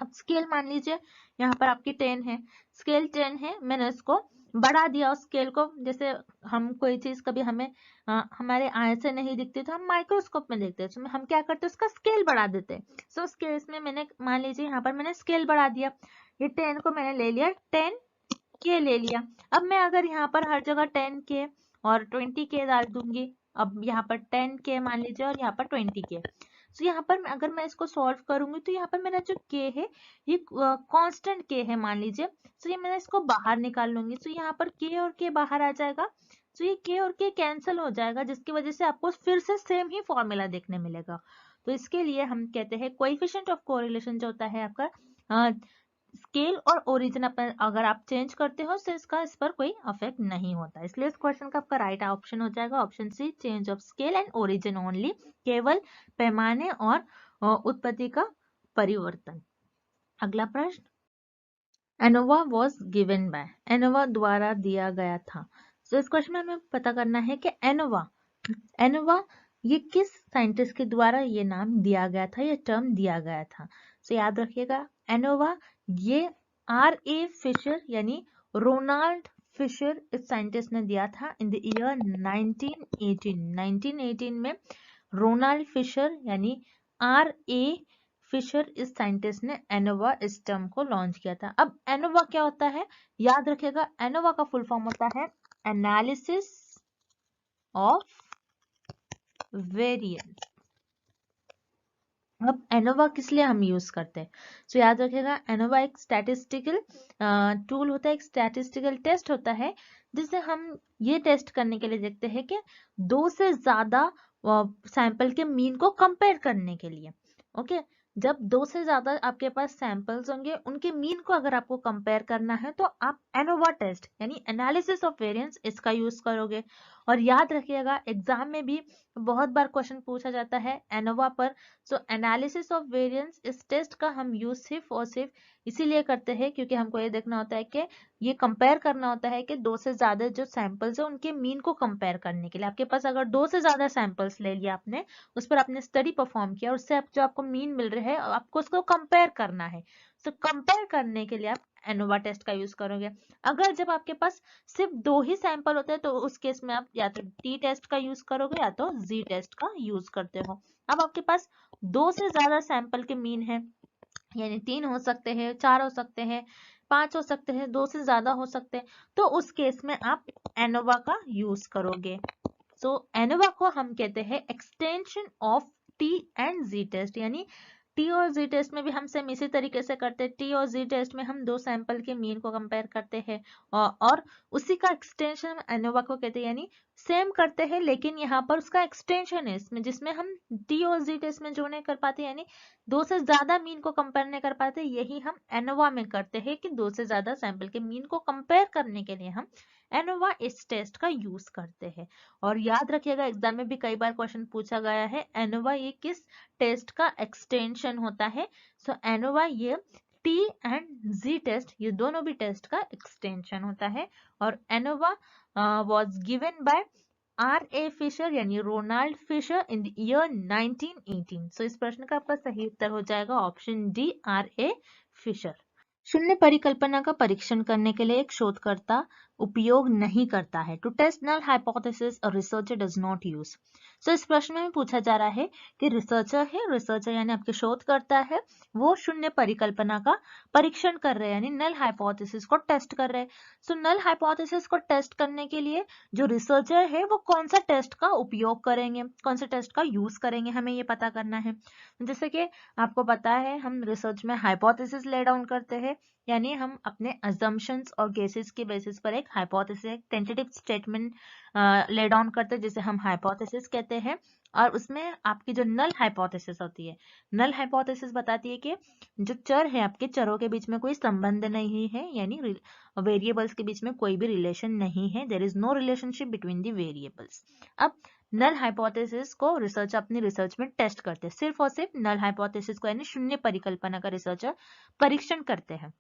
अब स्केल मान लीजिए यहाँ पर आपकी 10 है, स्केल 10 है, मैंने इसको बढ़ा दिया उस स्केल को। जैसे हम कोई चीज कभी हमें हमारे आय से नहीं दिखती तो हम माइक्रोस्कोप में देखते हैं, तो हम क्या करते हैं उसका स्केल बढ़ा देते हैं। सो उस केस में मैंने मान लीजिए यहाँ पर मैंने स्केल बढ़ा दिया, ये 10 को मैंने ले लिया 10 के ले लिया। अब मैं अगर यहाँ पर हर जगह 10 के और 20 के डाल दूंगी, अब यहाँ पर 10 के मान लीजिए और यहाँ पर 20 के, तो यहाँ पर अगर मैं इसको सॉल्व करूंगी तो यहाँ पर मेरा जो k है ये कांस्टेंट k है मान लीजिए। तो ये मैं इसको बाहर निकाल लूंगी, तो यहाँ पर k और k बाहर आ जाएगा, तो ये k और k कैंसिल हो जाएगा, जिसकी वजह से आपको फिर से सेम ही फॉर्मूला देखने मिलेगा। तो इसके लिए हम कहते हैं कोएफिशिएंट ऑफ कोरिलेशन जो होता है आपका, स्केल और ओरिजिन अगर आप चेंज करते हो तो इसका इस पर कोई अफेक्ट नहीं होता। इसलिए इस क्वेश्चन का आपका राइट ऑप्शन हो जाएगा option C, change of scale and origin only, केवल पैमाने और उत्पत्ति का परिवर्तन। अगला प्रश्न, ANOVA was given by, ANOVA द्वारा दिया गया था। तो इस क्वेश्चन में हमें पता करना है कि एनोवा ये किस साइंटिस्ट के द्वारा ये नाम दिया गया था, ये टर्म दिया गया था। तो याद रखिएगा एनोवा ये R.A. फिशर यानी रोनाल्ड फिशर इस साइंटिस्ट ने दिया था इन द ईयर 1918 में रोनाल्ड फिशर यानी R.A. फिशर इस साइंटिस्ट ने एनोवा इस टर्म को लॉन्च किया था। अब एनोवा क्या होता है, याद रखिएगा एनोवा का फुल फॉर्म होता है एनालिसिस ऑफ वेरिएंस। अब एनोवा किस लिए हम यूज करते हैं, तो याद रखिएगा एनोवा एक स्टैटिस्टिकल टूल होता है, एक स्टैटिस्टिकल टेस्ट होता है, जिसे हम ये टेस्ट करने के लिए देखते हैं कि 2 से ज्यादा सैंपल के मीन को कंपेयर करने के लिए। ओके, जब 2 से ज्यादा आपके पास सैंपल्स होंगे उनके मीन को अगर आपको कंपेयर करना है तो आप एनोवा टेस्ट यानी एनालिसिस ऑफ वेरिएंस इसका यूज करोगे। और याद रखिएगा एग्जाम में भी बहुत बार क्वेश्चन पूछा जाता है एनोवा पर। सो एनालिसिस ऑफ वेरिएंस इस टेस्ट का हम यूज सिर्फ और सिर्फ इसीलिए करते हैं क्योंकि हमको ये देखना होता है कि ये कंपेयर करना होता है कि 2 से ज्यादा जो सैंपल्स है उनके मीन को कंपेयर करने के लिए। आपके पास अगर 2 से ज्यादा सैंपल्स ले लिया आपने, उस पर आपने स्टडी परफॉर्म किया, उससे जो आपको मीन मिल रहे हैं आपको उसको कंपेयर करना है। तो कंपेयर करने के लिए आप एनोवा टेस्ट का यूज करोगे। अगर जब आपके पास सिर्फ 2 ही सैंपल होते हैं तो उस केस में आप या तो टी टेस्ट का यूज करोगे या तो जी टेस्ट का यूज करते हो। अब आपके पास 2 से ज्यादा सैंपल के मीन है, यानी 3 हो सकते हैं, 4 हो सकते हैं, 5 हो सकते हैं, 2 से ज्यादा हो सकते हैं, तो उस केस में आप एनोवा का यूज करोगे। सो एनोवा को हम कहते हैं extension of T and ji test, यानी टी और जी टेस्ट में भी हम सेम इसी तरीके से करते हैं। टी और जी टेस्ट में हम 2 सैंपल के मीन को कंपेयर करते हैं और उसी का एक्सटेंशन एनोवा को कहते हैं, यानी सेम करते हैं लेकिन यहाँ पर उसका एक्सटेंशन है इसमें, जिसमें हम टी और जी टेस्ट में जो नहीं कर पाते यानी 2 से ज्यादा मीन को कंपेयर नहीं कर पाते, यही हम एनोवा में करते हैं कि 2 से ज्यादा सैंपल के मीन को कंपेयर करने के लिए हम एनोवा इस टेस्ट का यूज करते हैं। और याद रखिएगा एग्जाम में भी कई बार क्वेश्चन पूछा गया है एनोवा ये किस टेस्ट का एक्सटेंशन होता है। सो एनोवा ये टी एंड जी टेस्ट ये दोनों भी टेस्ट का एक्सटेंशन होता है। और ANOVA was given by R.A. Fisher यानी Ronald Fisher in the year 1918। So इस प्रश्न का आपका सही उत्तर हो जाएगा ऑप्शन डी, R.A. फिशर। शून्य परिकल्पना का परीक्षण करने के लिए एक शोधकर्ता उपयोग नहीं करता है। To test null hypothesis a researcher does not use. So इस प्रश्न में पूछा जा रहा है कि रिसर्चर यानी आपके शोधकर्ता है, वो शून्य परिकल्पना का परीक्षण कर रहे हैं यानी नल हाइपोथेसिस को टेस्ट कर रहे हैं। सो नल हाइपोथेसिस को टेस्ट करने के लिए जो रिसर्चर है वो कौन सा टेस्ट का उपयोग करेंगे, कौन सा टेस्ट का यूज करेंगे, हमें ये पता करना है। जैसे कि आपको पता है हम रिसर्च में हाइपोथेसिस ले डाउन करते हैं, यानी हम अपने अजम्पशंस और गेसेस के बेसिस पर एक हाइपोथेसिस, एक टेंटेटिव स्टेटमेंट ले डाउन करते हैं जिसे हम हाइपोथेसिस कहते हैं। और उसमें आपकी जो नल हाइपोथेसिस होती है, नल हाइपोथेसिस बताती है कि जो चर है आपके चरों के बीच में कोई संबंध नहीं है, यानी वेरिएबल्स के बीच में कोई भी रिलेशन नहीं है, there is no relationship between the variables. अब नल हाइपोथेसिस को रिसर्च अपनी रिसर्च में टेस्ट करते हैं, सिर्फ और सिर्फ नल हाइपोथेसिस को यानी शून्य परिकल्पना का रिसर्चर परीक्षण करते हैं।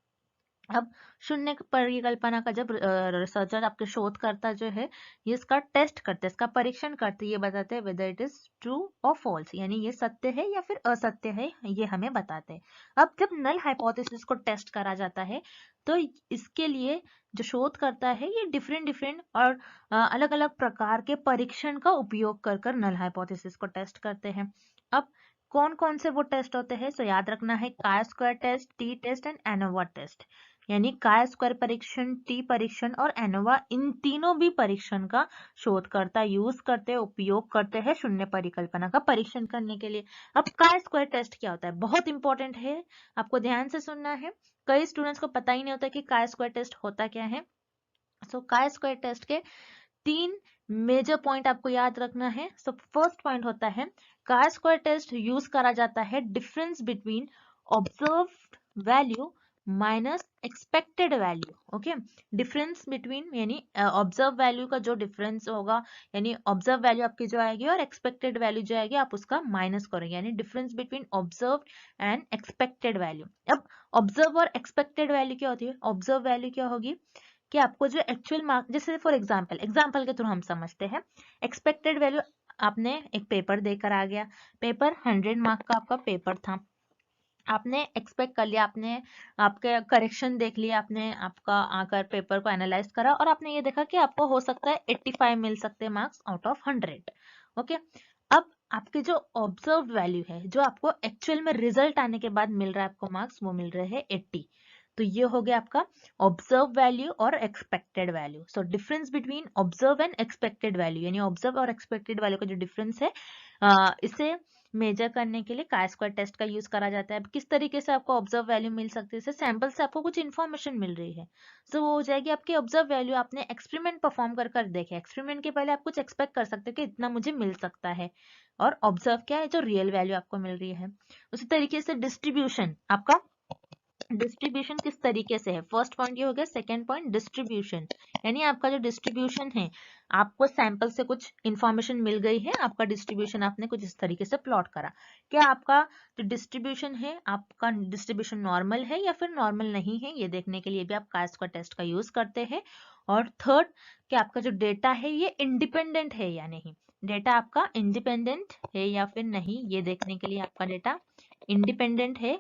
अब शून्य परिकल्पना का जब रिसर्चर आपके शोधकर्ता जो है ये इसका टेस्ट करते हैं, इसका परीक्षण करते हैं, ये बताते हैं वेदर इट इज ट्रू और फॉल्स, यानी ये सत्य है या फिर असत्य है, ये हमें बताते हैं। अब जब नल हाइपोथेसिस को टेस्ट करा जाता है तो इसके लिए जो शोध करता है ये डिफरेंट और अलग अलग प्रकार के परीक्षण का उपयोग कर कर नल हाइपोथेसिस को टेस्ट करते हैं। अब कौन कौन से वो टेस्ट होते हैं, तो याद रखना है chi square test, T test and ANOVA test. यानी काय स्क्वायर परीक्षण, टी परीक्षण और एनोवा, इन तीनों भी परीक्षण का शोधकर्ता यूज करते हैं, उपयोग करते हैं शून्य परिकल्पना का परीक्षण करने के लिए। अब काय स्क्वायर टेस्ट क्या होता है, बहुत इंपॉर्टेंट है, आपको ध्यान से सुनना है। कई स्टूडेंट्स को पता ही नहीं होता कि काय स्क्वायर टेस्ट होता क्या है। सो काय स्क्वायर टेस्ट के 3 मेजर पॉइंट आपको याद रखना है। सो फर्स्ट पॉइंट होता है काय स्क्वायर टेस्ट यूज करा जाता है difference between observed value minus expected value. Okay, difference between यानी ऑब्जर्व वैल्यू का जो डिफरेंस होगा, यानी ऑब्जर्व वैल्यू आपकी जो आएगी और एक्सपेक्टेड वैल्यू जो आएगी आप उसका माइनस करोगे, यानी difference between observe and expected value. अब ऑब्जर्व और एक्सपेक्टेड वैल्यू क्या होती है, ऑब्जर्व वैल्यू क्या होगी कि आपको जो एक्चुअल मार्क, जैसे फॉर एग्जांपल के थ्रू हम समझते हैं, एक्सपेक्टेड वैल्यू आपने एक पेपर देकर आ गया, पेपर 100 मार्क का आपका पेपर था, आपने एक्सपेक्ट कर लिया, आपने आपके करेक्शन देख लिया, आपने आपका आकर पेपर को एनालाइज करा और आपने ये देखा कि आपको हो सकता है 85 मिल सकते हैं मार्क्स आउट ऑफ 100। ओके, अब आपके जो ऑब्जर्व वैल्यू है, जो आपको एक्चुअल में रिजल्ट आने के बाद मिल रहा है आपको मार्क्स, वो मिल रहे हैं 80। तो ये हो गया आपका ऑब्जर्व वैल्यू और expected value. So difference between observe and expected value, यानी ऑब्जर्व और एक्सपेक्टेड वैल्यू का जो डिफरेंस है, इसे मेजर करने के लिए काय स्क्वायर टेस्ट का यूज करा जाता है। अब किस तरीके से आपको ऑब्जर्व वैल्यू मिल सकती है, जैसे सैंपल से आपको कुछ इन्फॉर्मेशन मिल रही है, सो वो हो जाएगी आपकी ऑब्जर्व वैल्यू। आपने एक्सपेरिमेंट परफॉर्म कर कर देखे, एक्सपेरिमेंट के पहले आप कुछ एक्सपेक्ट कर सकते हो कि इतना मुझे मिल सकता है, और ऑब्जर्व क्या है, जो रियल वैल्यू आपको मिल रही है। उसी तरीके से डिस्ट्रीब्यूशन, आपका डिस्ट्रीब्यूशन किस तरीके से है, फर्स्ट पॉइंट ये हो गया। सेकेंड पॉइंट डिस्ट्रीब्यूशन, यानी आपका जो डिस्ट्रीब्यूशन है, आपको सैंपल से कुछ इंफॉर्मेशन मिल गई है, आपका डिस्ट्रीब्यूशन आपने कुछ इस तरीके से प्लॉट करा, क्या आपका जो डिस्ट्रीब्यूशन है, आपका डिस्ट्रीब्यूशन नॉर्मल है या फिर नॉर्मल नहीं है, ये देखने के लिए भी आप काय स्क्वायर टेस्ट का यूज करते हैं। और थर्ड, कि आपका जो डेटा है ये इंडिपेंडेंट है या नहीं, डेटा आपका इंडिपेंडेंट है या फिर नहीं, ये देखने के लिए आपका डेटा इंडिपेंडेंट है,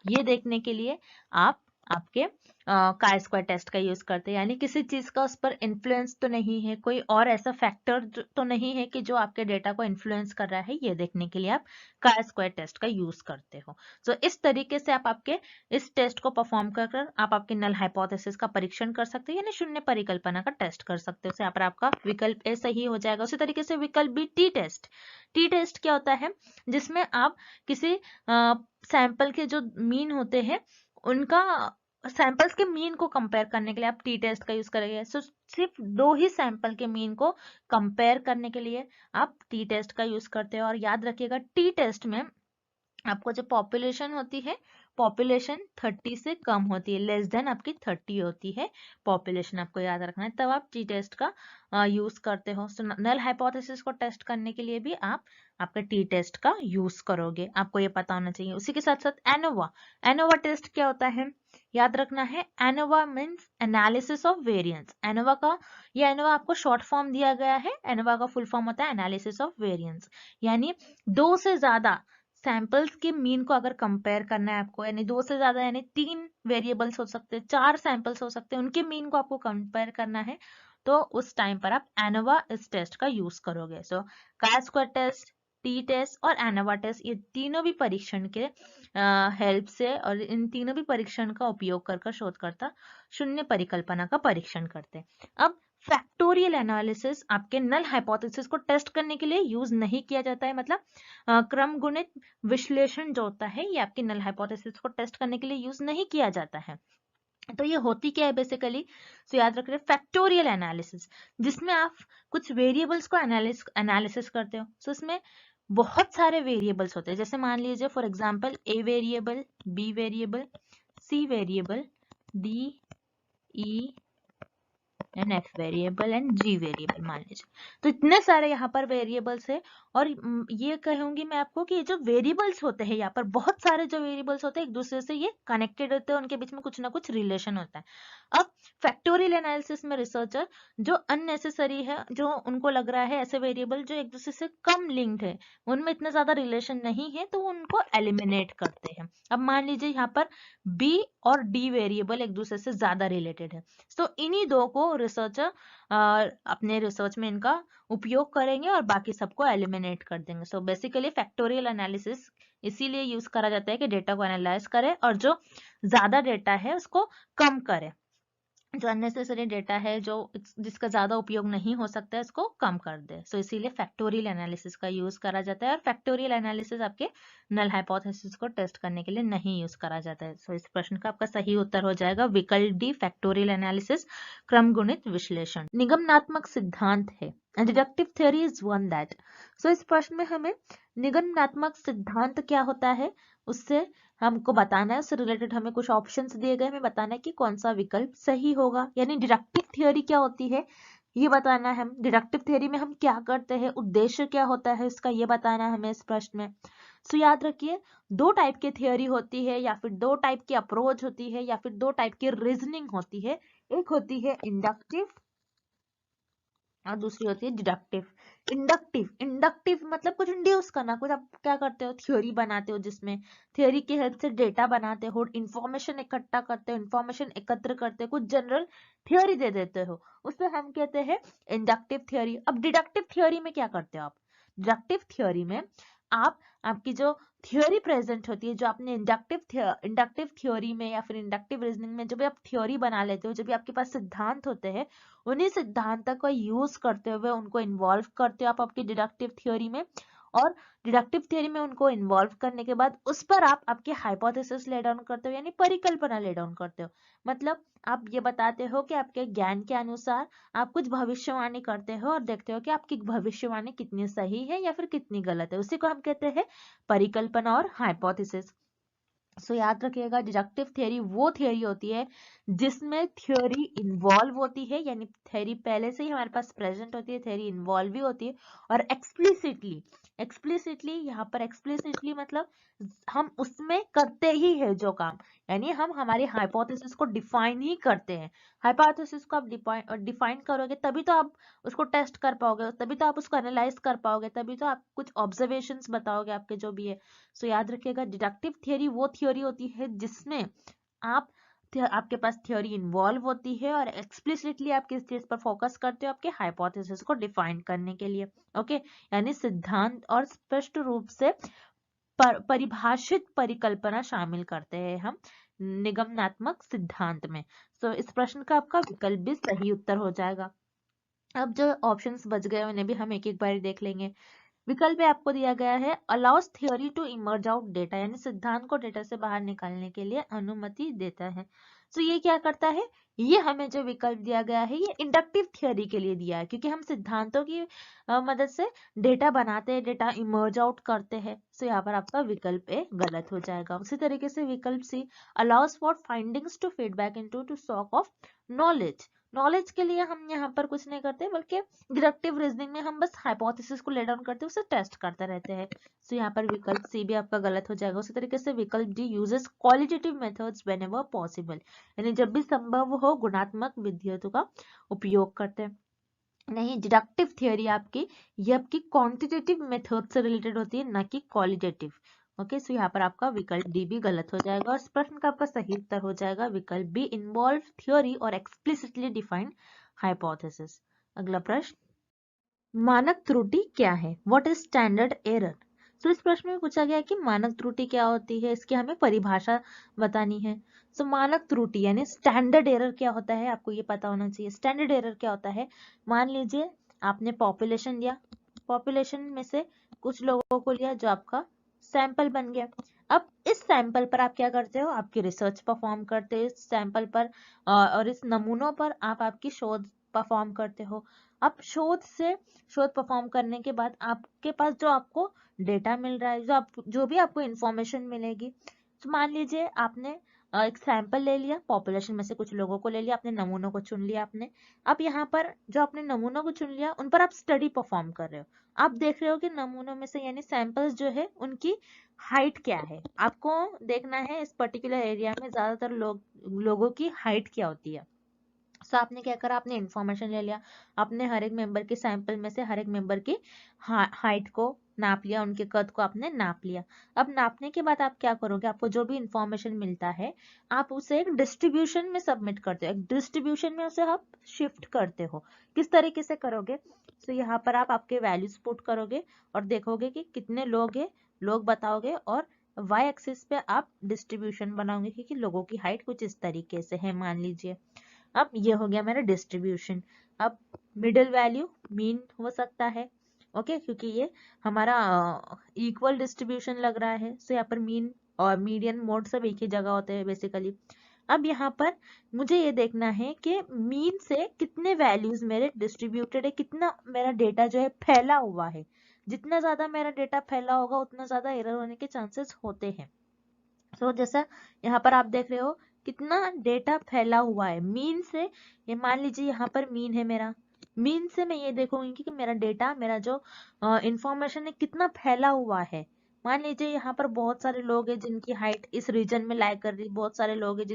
ये देखने के लिए आप आपके काय स्क्वायर टेस्ट का यूज करते हैं, यानी किसी चीज का उस पर इन्फ्लुएंस तो नहीं है, कोई और ऐसा फैक्टर तो नहीं है कि जो आपके डेटा को इन्फ्लुएंस कर रहा है, ये देखने के लिए आप काय स्क्वायर टेस्ट का यूज करते हो। सो इस तरीके से आप आपके इस टेस्ट को परफॉर्म कर आप आपके नल हाइपोथेसिस का परीक्षण कर सकते हैं, यानी शून्य परिकल्पना का टेस्ट कर सकते हो। यहाँ पर आपका विकल्प ए सही हो जाएगा। उसी तरीके से विकल्प B T test. T test क्या होता है, जिसमें आप किसी सैंपल के जो मीन होते हैं उनका, सैंपल्स के मीन को कंपेयर करने के लिए आप टी टेस्ट का यूज करेंगे। सो सिर्फ 2 ही सैंपल के मीन को कंपेयर करने के लिए आप टी टेस्ट का यूज करते हो। और याद रखिएगा टी टेस्ट में आपको जो पॉपुलेशन होती है, पॉपुलेशन 30 से कम होती है, लेस देन आपकी 30 होती है पॉपुलेशन, आपको याद रखना है, तब आप टी टेस्ट का यूज करते हो। सो नल हाइपोथेसिस को टेस्ट करने के लिए भी आप आपका टी टेस्ट का यूज करोगे, आपको ये पता होना चाहिए। उसी के साथ साथ एनोवा, एनोवा टेस्ट क्या होता है, याद रखना है, ANOVA means analysis of variance. ANOVA का, ये एनोवा आपको शॉर्ट फॉर्म दिया गया है, एनोवा का फुल फॉर्म होता है एनालिसिस ऑफ वेरिएंस, यानी 2 से ज्यादा सैंपल्स के मीन को अगर कंपेयर करना है आपको, यानी 2 से ज्यादा, यानी 3 वेरिएबल्स हो सकते हैं, 4 सैंपल्स हो सकते हैं, उनके मीन को आपको कंपेयर करना है, तो उस टाइम पर आप एनोवा इस टेस्ट का यूज करोगे। So chi square test, T test और एनोवा टेस्ट, ये तीनों भी परीक्षण के हेल्प से, और इन तीनों भी परीक्षण का उपयोग कर शोधकर्ता शून्य परिकल्पना का परीक्षण करते हैं। अब फैक्टोरियल एनालिसिस आपके नल हाइपोथेसिस को टेस्ट करने के लिए यूज नहीं किया जाता है, मतलब क्रम गुणित विश्लेषण जो होता है, ये आपकी नल हाइपोथेसिस को टेस्ट करने के लिए यूज नहीं किया जाता है। तो ये होती क्या है बेसिकली, तो याद रख रहे फैक्टोरियल एनालिसिस, जिसमें आप कुछ वेरिएबल्स को एनालिसिस करते हो। सो इसमें बहुत सारे वेरिएबल्स होते हैं, जैसे मान लीजिए for example A variable, B variable, C variable, D, E and F variable and G variable मान लीजिए। तो इतने सारे यहाँ पर वेरिएबल्स है, और ये कहूंगी मैं आपको कि ये जो वेरिएबल्स होते हैं, यहाँ पर बहुत सारे जो वेरिएबल्स होते हैं एक दूसरे से ये कनेक्टेड होते हैं, उनके बीच में कुछ ना कुछ रिलेशन होता है। अब फैक्टोरियल एनालिसिस में रिसर्चर जो अननेसेसरी है, जो उनको लग रहा है ऐसे वेरिएबल जो एक दूसरे से कम लिंक्ड है, उनमें इतना ज्यादा रिलेशन नहीं है, तो उनको एलिमिनेट करते हैं। अब मान लीजिए यहाँ पर बी और डी वेरिएबल एक दूसरे से ज्यादा रिलेटेड है, तो इन्हीं दो को रिसर्चर अपने रिसर्च में इनका उपयोग करेंगे और बाकी सबको एलिमिनेट कर देंगे। सो बेसिकली फैक्टोरियल एनालिसिस इसीलिए यूज करा जाता है कि डेटा को एनालाइज करे और जो ज्यादा डेटा है उसको कम करे, जो अननेसेसरी डेटा है, जो जिसका ज्यादा उपयोग नहीं हो सकता है, उसको कम कर दे। सो इसीलिए फैक्टोरियल एनालिसिस का यूज करा जाता है, और फैक्टोरियल एनालिसिस आपके नल हाइपोथेसिस को टेस्ट करने के लिए नहीं यूज करा जाता है। सो इस प्रश्न का आपका सही उत्तर हो जाएगा विकल्प डी, फैक्टोरियल एनालिसिस, क्रम गुणित विश्लेषण। निगमनात्मक सिद्धांत है, deductive theory is one that. So इस प्रश्न में हमें निगमनात्मक सिद्धांत क्या होता है उससे हमको बताना है, उससे रिलेटेड हमें कुछ ऑप्शंस दिए गए, हमें बताना है कि कौन सा विकल्प सही होगा, यानी डिडक्टिव थ्योरी क्या होती है ये बताना है। हम डिडक्टिव थ्योरी में हम क्या करते हैं, उद्देश्य क्या होता है इसका, ये बताना है हमें इस प्रश्न में। सो याद रखिए, 2 टाइप की थ्योरी होती है, या फिर 2 टाइप की अप्रोच होती है, या फिर 2 टाइप की रीजनिंग होती है। एक होती है इंडक्टिव और दूसरी होती है डिडक्टिव। इंडक्टिव, इंडक्टिव मतलब कुछ इंड्यूस करना, कुछ आप क्या करते हो, थ्योरी बनाते हो, जिसमें थ्योरी की हेल्प से डेटा बनाते हो, इंफॉर्मेशन इकट्ठा करते हो, इंफॉर्मेशन एकत्र करते हो, कुछ जनरल थ्योरी दे देते हो, उससे हम कहते हैं इंडक्टिव थ्योरी। अब डिडक्टिव थ्योरी में क्या करते हो आप, डिडक्टिव थ्योरी में आप आपकी जो थ्योरी प्रेजेंट होती है, जो आपने इंडक्टिव थ्योरी में या फिर इंडक्टिव रीजनिंग में जब भी आप थ्योरी बना लेते हो, जब भी आपके पास सिद्धांत होते हैं, उन्हीं सिद्धांतों का यूज करते हुए उनको इन्वॉल्व करते हो आप आपकी डिडक्टिव थ्योरी में, और डिडक्टिव थ्योरी में उनको इन्वॉल्व करने के बाद उस पर आप आपकी हाइपोथेसिस ले डाउन करते हो, यानी परिकल्पना ले डाउन करते हो। मतलब आप ये बताते हो कि आपके ज्ञान के अनुसार आप कुछ भविष्यवाणी करते हो और देखते हो कि आपकी भविष्यवाणी कितनी सही है या फिर कितनी गलत है, उसी को हम कहते हैं परिकल्पना और हाइपोथेसिस। सो याद रखिएगा, डिडक्टिव थ्योरी वो थ्योरी होती है जिसमें थ्योरी इन्वॉल्व होती है, यानी थ्योरी पहले से ही हमारे पास प्रेजेंट होती है, थ्योरी इन्वॉल्व भी होती है, और एक्सप्लिसिटली, एक्सप्लिसिटली यहाँ पर एक्सप्लिसिटली मतलब हम उसमें करते ही है जो काम, यानी हम हमारी हाइपोथेसिस को डिफाइन ही करते हैं। हाइपोथेसिस को आप डिफाइन करोगे तभी तो आप उसको टेस्ट कर पाओगे, तभी तो आप उसको एनालाइज कर पाओगे, तभी तो आप कुछ ऑब्जर्वेशंस बताओगे आपके जो भी है। सो याद रखिएगा, डिडक्टिव थ्योरी वो थ्योरी होती है जिसमें आपके पास थ्योरी इन्वॉल्व होती है और एक्सप्लिसिटली आप किस चीज पर फोकस करते हो, आपके हाइपोथेसिस को डिफाइन करने के लिए। ओके, यानी सिद्धांत और स्पष्ट रूप से परिभाषित परिकल्पना शामिल करते हैं हम निगमनात्मक सिद्धांत में। सो इस प्रश्न का आपका विकल्प भी सही उत्तर हो जाएगा। अब जो ऑप्शंस बच गए उन्हें भी हम एक एक बार देख लेंगे। विकल्प ए आपको दिया गया है allows theory to emerge out data, यानी सिद्धांत को डेटा से बाहर निकालने के लिए अनुमति देता है। तो ये क्या करता है, ये हमें जो विकल्प दिया गया है ये इंडक्टिव थियोरी के लिए दिया है, क्योंकि हम सिद्धांतों की मदद से डेटा बनाते हैं, डेटा इमर्ज आउट करते हैं। तो यहाँ पर आपका विकल्प ए गलत हो जाएगा। उसी तरीके से विकल्प C allows for findings to feedback into to stock of knowledge. Knowledge के लिए हम यहाँ पर कुछ नहीं करते, बल्कि डिडक्टिव रीजनिंग में हम बस हाइपोथेसिस को ले डाउन करते हैं, उसे टेस्ट करते रहते हैं। तो यहाँ पर विकल्प सी भी आपका गलत हो जाएगा। उसी तरीके से विकल्प D uses qualitative methods whenever possible, यानी जब भी संभव हो गुणात्मक विधियों का उपयोग करते हैं। नहीं, डिडक्टिव थियोरी आपकी ये आपकी क्वांटिटेटिव मेथड से रिलेटेड होती है, ना कि क्वालिटेटिव। ओके, सो यहाँ पर आपका विकल्प डी भी गलत हो जाएगा और इस प्रश्न का आपका सही उत्तर हो जाएगा विकल्प बी, इन्वॉल्व थ्योरी और एक्सप्लिसिटली डिफाइंड हाइपोथेसिस। अगला प्रश्न, मानक त्रुटि क्या है? What is standard error? तो इस प्रश्न में पूछा गया है कि मानक त्रुटि क्या होती है, इसकी हमें परिभाषा बतानी है। तो मानक त्रुटि यानी स्टैंडर्ड एरर क्या होता है, आपको ये पता होना चाहिए। स्टैंडर्ड एरर क्या होता है, मान लीजिए आपने पॉपुलेशन लिया, पॉपुलेशन में से कुछ लोगों को लिया जो आपका सैंपल बन गया। अब इस सैंपल पर आप क्या करते हो, आपकी रिसर्च परफॉर्म करते हो इस सैंपल पर और इस नमूनों पर आप आपकी शोध परफॉर्म करते हो। अब शोध परफॉर्म करने के बाद आपके पास जो आपको डेटा मिल रहा है, जो भी आपको इंफॉर्मेशन मिलेगी, तो मान लीजिए आपने एक सैंपल ले लिया, पॉपुलेशन में से कुछ लोगों को ले लिया, आपने नमूनों को चुन लिया आपने। अब यहाँ पर जो आपने नमूनों को चुन लिया उन पर आप स्टडी परफॉर्म कर रहे हो। आप देख रहे हो कि नमूनों में से यानी सैंपल्स जो है उनकी हाइट क्या है। आपको देखना है इस पर्टिकुलर एरिया में ज्यादातर लोगों की हाइट क्या होती है। सो आपने क्या करा, आपने इंफॉर्मेशन ले लिया, आपने हर एक मेंबर के सैंपल में से हर एक मेंबर की हाइट को नाप लिया, उनके कद को आपने नाप लिया। अब नापने के बाद आप क्या करोगे, आपको जो भी इंफॉर्मेशन मिलता है आप उसे एक डिस्ट्रीब्यूशन में सबमिट करते हो, एक डिस्ट्रीब्यूशन में उसे आप शिफ्ट करते हो। किस तरीके से करोगे, तो यहाँ पर आप आपके वैल्यूज पुट करोगे और देखोगे कि कितने लोग हैं, लोग बताओगे और वाई एक्सिस पे आप डिस्ट्रीब्यूशन बनाओगे, क्योंकि लोगों की हाइट कुछ इस तरीके से है मान लीजिए। अब ये हो गया मेरा डिस्ट्रीब्यूशन। अब मिडिल वैल्यू मीन हो सकता है, ओके, क्योंकि ये हमारा इक्वल डिस्ट्रीब्यूशन लग रहा है। सो यहाँ पर मीन और मीडियन मोड सब एक ही जगह होते हैं बेसिकली। अब यहाँ पर मुझे ये देखना है कि मीन से कितने वैल्यूज मेरे डिस्ट्रीब्यूटेड है, कितना मेरा डेटा जो है फैला हुआ है। जितना ज्यादा मेरा डेटा फैला होगा उतना ज्यादा एरर होने के चांसेस होते हैं। तो जैसा यहाँ पर आप देख रहे हो कितना डेटा फैला हुआ है मीन से। ये मान लीजिए यहाँ पर मीन है मेरा, मीन से मैं ये देखूंगी कि मेरा डेटा, मेरा जो इंफॉर्मेशन है कितना फैला हुआ है। मान लीजिए यहाँ पर बहुत सारे लोग हैं जिनकी हाइट इस रीजन में लाई कर रही है, बहुत सारे लोग हैं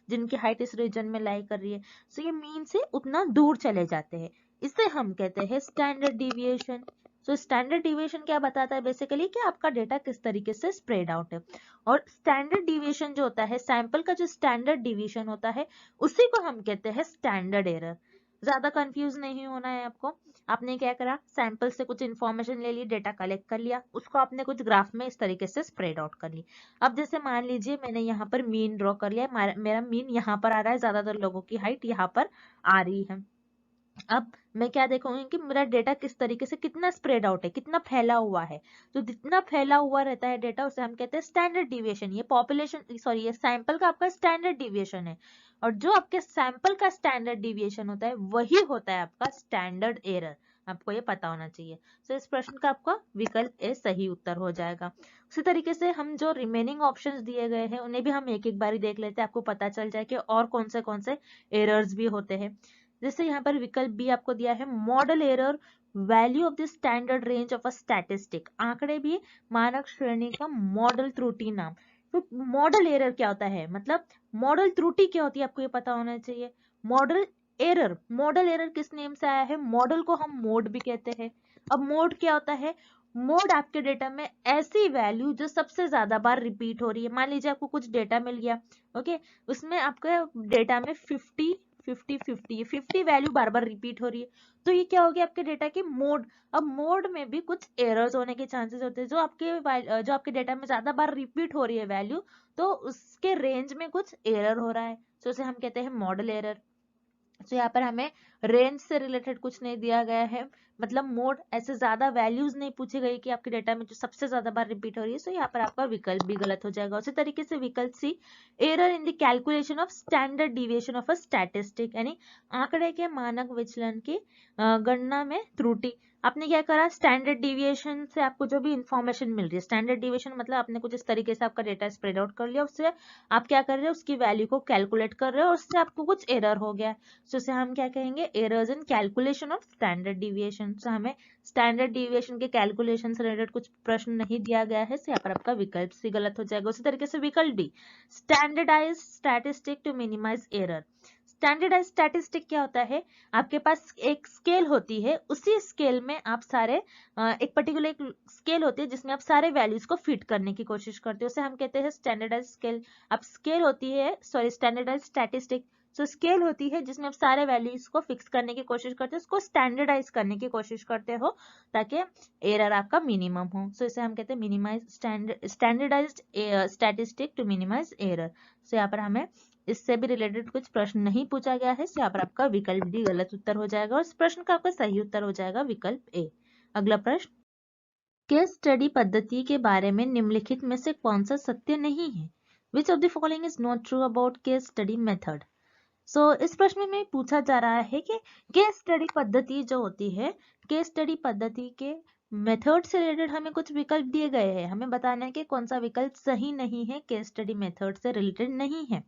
जिनकी हाइट इस रीजन में लाई कर रही है। सो ये मीन से उतना दूर चले जाते हैं, इसे हम कहते हैं standard deviation. So standard deviation क्या बताता है बेसिकली कि आपका डेटा किस तरीके से स्प्रेड आउट है। और स्टैंडर्ड डिविएशन जो होता है, सैंपल का जो स्टैंडर्ड डिविएशन होता है उसी को हम कहते हैं स्टैंडर्ड एरर। ज्यादा कंफ्यूज नहीं होना है आपको। आपने क्या करा, सैंपल से कुछ इन्फॉर्मेशन ले ली, डेटा कलेक्ट कर लिया, उसको आपने कुछ ग्राफ में इस तरीके से स्प्रेड आउट कर ली। अब जैसे मान लीजिए मैंने यहाँ पर मीन ड्रॉ कर लिया, मेरा मीन यहाँ पर आ रहा है, ज्यादातर लोगों की हाइट यहाँ पर आ रही है। अब मैं क्या देखूंगी कि मेरा डेटा किस तरीके से कितना स्प्रेड आउट है, कितना फैला हुआ है। तो जितना फैला हुआ रहता है डेटा उसे हम कहते हैं स्टैंडर्ड डिविएशन। ये ये सैंपल का आपका स्टैंडर्ड डिविएशन है, और जो आपके सैंपल का स्टैंडर्ड डिविएशन होता है वही होता है आपका स्टैंडर्ड एरर। आपको ये पता होना चाहिए। तो इस प्रश्न का आपका विकल्प ए सही उत्तर हो जाएगा। उसी तरीके से हम जो रिमेनिंग ऑप्शंस दिए गए हैं उन्हें भी हम एक एक बारी देख लेते हैं, आपको पता चल जाए कि और कौन से एरर्स भी होते हैं। जैसे यहाँ पर विकल्प बी आपको दिया है model error, value of the standard range of a statistic. आंकड़े भी मानक श्रेणी का मॉडल त्रुटि नाम। तो मॉडल एरर क्या होता है, मतलब मॉडल त्रुटि क्या होती है, आपको ये पता होना चाहिए। मॉडल एरर किस नेम से आया है, मॉडल को हम मोड भी कहते हैं। अब मोड क्या होता है, मोड आपके डेटा में ऐसी वैल्यू जो सबसे ज्यादा बार रिपीट हो रही है। मान लीजिए आपको कुछ डेटा मिल गया, ओके, उसमें आपके डेटा में 50 वैल्यू बार बार रिपीट हो रही है, तो ये क्या होगी आपके डेटा की मोड। अब मोड में भी कुछ एरर्स होने के चांसेस होते हैं, जो आपके डेटा में ज्यादा बार रिपीट हो रही है वैल्यू, तो उसके रेंज में कुछ एरर हो रहा है, तो उसे हम कहते हैं मॉडल एरर। तो यहाँ पर हमें रेंज से रिलेटेड कुछ नहीं दिया गया है, मतलब मोड, ऐसे ज्यादा वैल्यूज नहीं पूछी गई कि आपके डेटा में जो सबसे ज्यादा बार रिपीट हो रही है। सो यहाँ पर आपका विकल्प भी गलत हो जाएगा। उसी तरीके से विकल्प C, error in the calculation of standard deviation of a statistic, यानी आंकड़े के मानक विचलन की गणना में त्रुटि। आपने क्या करा, स्टैंडर्ड डिविएशन से आपको जो भी इंफॉर्मेशन मिल रही है, स्टैंडर्ड डिविएशन मतलब आपने कुछ इस तरीके से आपका डेटा स्प्रेड आउट कर लिया, उससे आप क्या कर रहे हो, उसकी वैल्यू को कैलकुलेट कर रहे हो और उससे आपको कुछ एरर हो गया। सो इसे हम क्या कहेंगे, errors in calculation of standard deviation. So हमें स्टैंडर्ड डिविएशन के कैलकुलेशन से रिलेटेड कुछ प्रश्न नहीं दिया गया है, यहाँ पर आपका विकल्प सी गलत हो जाएगा। उसी तरीके से विकल्प D, standardize statistic to minimize error. Standardize statistic क्या होता है, आपके पास एक स्केल होती है, उसी स्केल में आप सारे एक पर्टिकुलर एक स्केल होती है जिसमें आप सारे वैल्यूज को फिट करने की कोशिश करते हो, उसे हम कहते हैं स्टैंडर्डाइज स्केल। अब स्केल होती है, सॉरी स्टैंडर्डाइज स्टैटिस्टिक, सो स्केल होती है जिसमें आप सारे वैल्यूज को फिक्स करने की कोशिश करते हो, उसको स्टैंडर्डाइज करने की कोशिश करते हो ताकि एरर आपका मिनिमम हो। सो इसे हम कहते हैं minimize standardized statistic to minimize error. So यहाँ पर हमें इससे भी रिलेटेड कुछ प्रश्न नहीं पूछा गया है, यहाँ पर आपका विकल्प डी गलत उत्तर हो जाएगा और इस प्रश्न का आपका सही उत्तर हो जाएगा विकल्प ए। अगला प्रश्न, केस स्टडी पद्धति के बारे में निम्नलिखित में से कौन सा सत्य नहीं है? Which of the following is not true about case study method? So इस प्रश्न में पूछा जा रहा है कि केस स्टडी पद्धति जो होती है, केस स्टडी पद्धति के मेथड से रिलेटेड हमें कुछ विकल्प दिए गए हैं, हमें बताना है कि कौन सा विकल्प सही नहीं है, केस स्टडी मेथड से रिलेटेड नहीं है।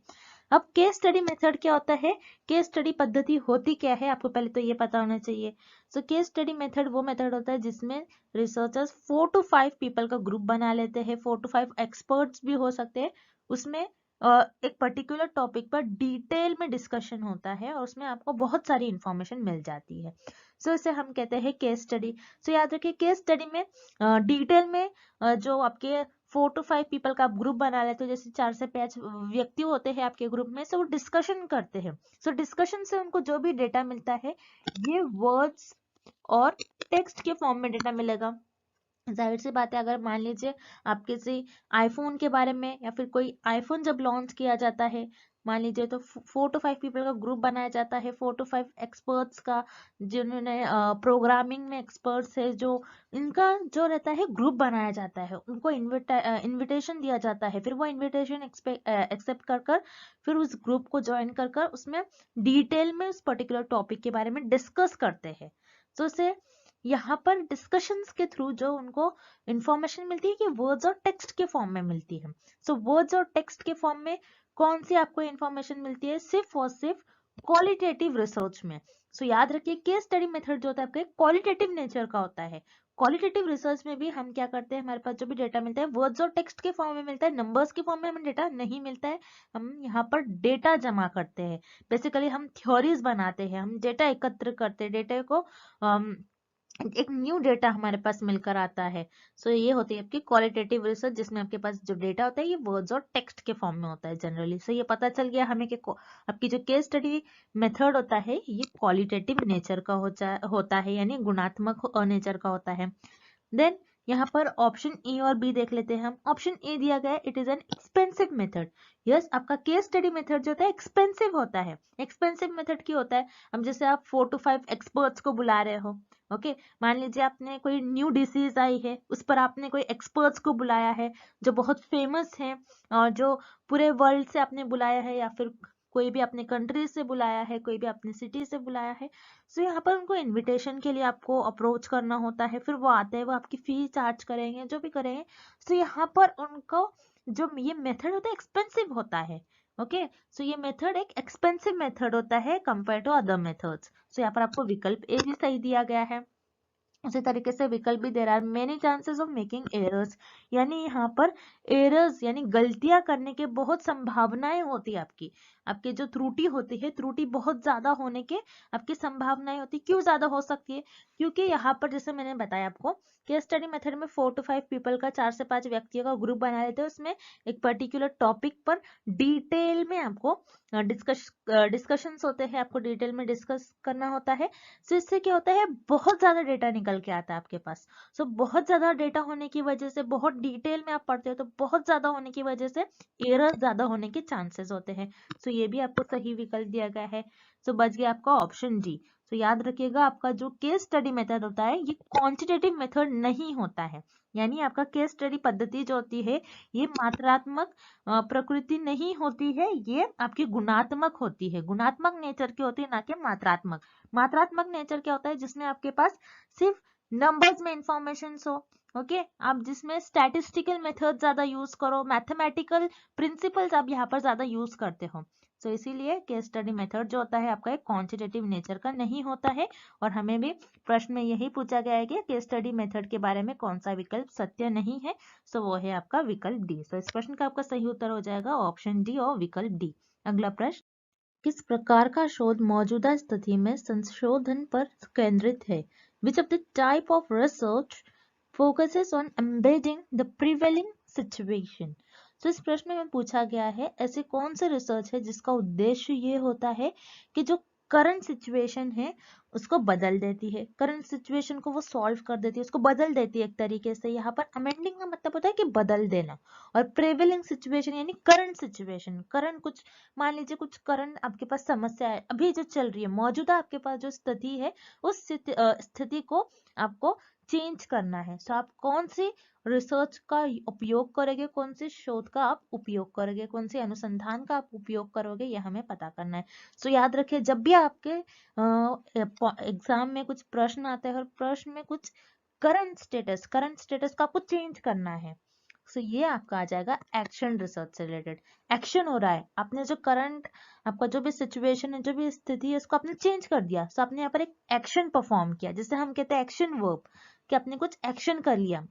अब केस स्टडी मेथड क्या होता है, केस स्टडी पद्धति होती क्या है, आपको पहले तो ये पता होना चाहिए। सो केस स्टडी मेथड वो मेथड होता है जिसमें रिसर्चर्स 4 to 5 पीपल का ग्रुप बना लेते हैं, 4 to 5 एक्सपर्ट्स भी हो सकते हैं, उसमें एक पर्टिकुलर टॉपिक पर डिटेल में डिस्कशन होता है और उसमें आपको बहुत सारी इंफॉर्मेशन मिल जाती है। सो इसे हम कहते हैं केस स्टडी। सो याद रखिए, केस स्टडी में डिटेल में जो आपके 4 to 5 पीपल का आप ग्रुप बना लेते हो, जैसे 4 से 5 व्यक्ति होते हैं आपके ग्रुप में, सो वो डिस्कशन करते हैं। सो डिस्कशन से उनको जो भी डेटा मिलता है, ये वर्ड्स और टेक्स्ट के फॉर्म में डेटा मिलेगा। जाहिर सी बात है, अगर मान लीजिए आप किसी आईफोन के बारे में, या फिर कोई आईफोन जब लॉन्च किया जाता है, मान लीजिए, तो 4 to 5 पीपल का ग्रुप बनाया जाता है, 4 to 5 एक्सपर्ट्स का, जिन्होंने प्रोग्रामिंग में एक्सपर्ट्स है, जो इनका जो रहता है ग्रुप बनाया जाता है, उनको इनविटेशन दिया जाता है, फिर वो इनविटेशन एक्सेप्ट कर फिर उस ग्रुप को ज्वाइन कर उसमें डिटेल में उस पर्टिकुलर टॉपिक के बारे में डिस्कस करते हैं। तो उसे यहाँ पर डिस्कशंस के थ्रू जो उनको इंफॉर्मेशन मिलती है कि वर्ड्स और टेक्स्ट के फॉर्म में मिलती है। सो वर्ड्स और टेक्स्ट के फॉर्म में कौन सी आपको इंफॉर्मेशन मिलती है, सिर्फ और सिर्फ क्वालिटेटिव रिसर्च में। सो याद रखिए, केस स्टडी मेथड जो होता है आपके क्वालिटेटिव नेचर का होता है। क्वालिटेटिव रिसर्च में भी हम क्या करते हैं, हमारे पास जो भी डेटा मिलता है वर्ड्स और टेक्स्ट के फॉर्म में मिलता है, नंबर्स के फॉर्म में हमें डेटा नहीं मिलता है। हम यहाँ पर डेटा जमा करते हैं, बेसिकली हम थ्योरीज बनाते हैं, हम डेटा एकत्र करते हैं, डेटा को एक न्यू डेटा हमारे पास मिलकर आता है। सो ये होती है आपकी क्वालिटेटिव रिसर्च, जिसमें आपके पास जो डेटा होता है ये वर्ड्स और टेक्स्ट के फॉर्म में होता है जनरली। सो ये पता चल गया हमें कि आपकी जो केस स्टडी मेथड होता है ये क्वालिटेटिव नेचर का होता है, यानी गुणात्मक नेचर का होता है। देन यहाँ पर ऑप्शन ए और बी देख लेते हैं हम। ऑप्शन ए दिया गया है, it is an expensive method. Yes, आपका केस स्टडी मेथड जो होता है एक्सपेंसिव होता है। एक्सपेंसिव मेथड की होता है, अब जैसे आप 4 to 5 एक्सपर्ट्स को बुला रहे हो, ओके मान लीजिए आपने कोई न्यू डिसीज आई है, उस पर आपने कोई एक्सपर्ट्स को बुलाया है जो बहुत फेमस है, और जो पूरे वर्ल्ड से आपने बुलाया है, या फिर कोई भी अपने कंट्री से बुलाया है, कोई भी अपने सिटी से बुलाया है। सो यहाँ पर उनको इनविटेशन के लिए आपको अप्रोच करना होता है, फिर वो आते हैं, वो आपकी फी चार्ज करेंगे, जो भी करेंगे। सो यहाँ पर उनको जो ये मेथड होता है एक्सपेंसिव होता है। ओके सो ये मेथड एक एक्सपेंसिव मेथड होता है कंपेयर टू अदर मेथड्स। सो यहाँ पर आपको विकल्प ए भी सही दिया गया है। उसी तरीके से विकल्प भी, there are many chances of making errors, यानी यहाँ पर एरर्स यानी गलतियां करने के बहुत संभावनाएं होती है। आपकी जो त्रुटि होती है, त्रुटि बहुत ज्यादा होने के आपकी संभावनाएं होती है। क्यों ज्यादा हो सकती है, क्योंकि यहाँ पर जैसे मैंने बताया आपको, केस स्टडी मेथड में 4 to 5 पीपल का, 4 से 5 व्यक्तियों का ग्रुप बना लेते हैं, उसमें एक पर्टिकुलर टॉपिक पर डिटेल में आपको डिस्कशंस होते हैं, आपको डिटेल में डिस्कस करना होता है। तो इससे क्या होता है, बहुत ज्यादा डेटा निकल के आता है आपके पास। सो बहुत ज्यादा डेटा होने की वजह से, बहुत डिटेल में आप पढ़ते हो तो बहुत ज्यादा होने की वजह से एरर ज्यादा होने के चांसेस होते हैं। सो ये भी आपको सही विकल्प दिया गया है। सो बच गया आपका ऑप्शन डी। तो याद रखिएगा, आपका जो केस स्टडी मेथड होता है ये क्वांटिटेटिव मेथड नहीं होता है, यानी आपका केस स्टडी पद्धति जो होती है ये मात्रात्मक प्रकृति नहीं होती है, ये आपकी गुणात्मक होती है, गुणात्मक नेचर की होती है, ना कि मात्रात्मक। मात्रात्मक नेचर क्या होता है, जिसमें आपके पास सिर्फ नंबर्स में इंफॉर्मेशन हो, ओके आप जिसमें स्टैटिस्टिकल मेथड ज्यादा यूज करो, मैथमेटिकल प्रिंसिपल्स आप यहाँ पर ज्यादा यूज करते हो। तो इसीलिए केस स्टडी मेथड जो होता है आपका एक क्वांटिटेटिव नेचर का नहीं होता है। और हमें भी प्रश्न में यही पूछा गया है कि केस स्टडी मेथड के बारे में कौन सा विकल्प सत्य नहीं है। सो वो है आपका विकल्प डी। सो इस प्रश्न का आपका सही उत्तर हो जाएगा ऑप्शन डी और विकल्प डी। अगला प्रश्न, किस प्रकार का शोध मौजूदा स्थिति में संशोधन पर केंद्रित है? Which of the type of research focuses on embedding the prevailing situation? तो इस प्रश्न में पूछा गया है ऐसे कौन से रिसर्च है जिसका उद्देश्य ये होता है कि जो करंट सिचुएशन है उसको बदल देती है, करंट सिचुएशन को वो सॉल्व कर देती है, उसको बदल देती है एक तरीके से। यहाँ पर अमेंडिंग का मतलब होता है कि बदल देना, और प्रेवेलिंग सिचुएशन यानी करंट सिचुएशन, करंट कुछ मान लीजिए कुछ करंट आपके पास समस्या है अभी जो चल रही है, मौजूदा आपके पास जो स्थिति है उस स्थिति को आपको चेंज करना है। सो आप कौन सी रिसर्च का उपयोग करोगे, कौन से शोध का आप उपयोग करोगे, कौन से अनुसंधान का आप उपयोग करोगे, यह हमें पता करना है। सो याद रखिए, जब भी आपके एग्जाम में कुछ प्रश्न आते हैं और प्रश्न में कुछ करंट स्टेटस का आपको चेंज करना है, सो ये आपका आ जाएगा एक्शन रिसर्च से रिलेटेड। एक्शन हो रहा है, आपने जो करंट आपका जो भी सिचुएशन है, जो भी स्थिति है, उसको आपने चेंज कर दिया। सो आपने यहाँ पर एक एक्शन परफॉर्म किया, जिसे हम कहते हैं एक्शन वर्ब, कि आपने कुछ एक्शन कर लिया।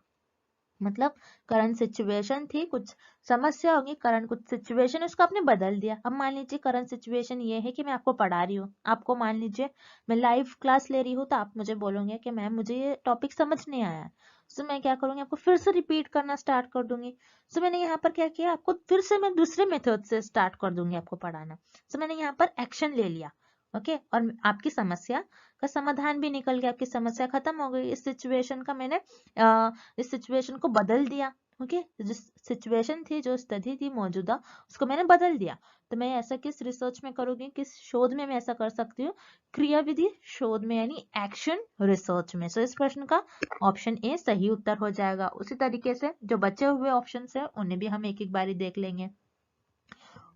मतलब करंट सिचुएशन थी, कुछ समस्या होगी, करंट कुछ सिचुएशन है, उसको आपने बदल दिया। अब मान लीजिए करंट सिचुएशन ये है कि मैं आपको पढ़ा रही हूँ, आपको मान लीजिए मैं लाइव क्लास ले रही हूँ, तो आप मुझे बोलोगे कि मैम मुझे ये टॉपिक समझ नहीं आया। सो मैं क्या करूंगी, आपको फिर से रिपीट करना स्टार्ट कर दूंगी। सो मैंने यहाँ पर क्या किया, आपको फिर से मैं दूसरे मेथड से स्टार्ट कर दूंगी आपको पढ़ाना। सो मैंने यहाँ पर एक्शन ले लिया, ओके और आपकी समस्या का समाधान भी निकल गया, आपकी समस्या खत्म हो गई। इस सिचुएशन का मैंने इस सिचुएशन को बदल दिया, ओके जिस सिचुएशन थी, जो स्थिति थी मौजूदा, उसको मैंने बदल दिया। तो मैं ऐसा किस रिसर्च में करूंगी, किस शोध में मैं ऐसा कर सकती हूँ? क्रियाविधि शोध में, यानी एक्शन रिसर्च में। सो इस प्रश्न का ऑप्शन ए सही उत्तर हो जाएगा। उसी तरीके से जो बचे हुए ऑप्शन है उन्हें भी हम एक एक बारी देख लेंगे।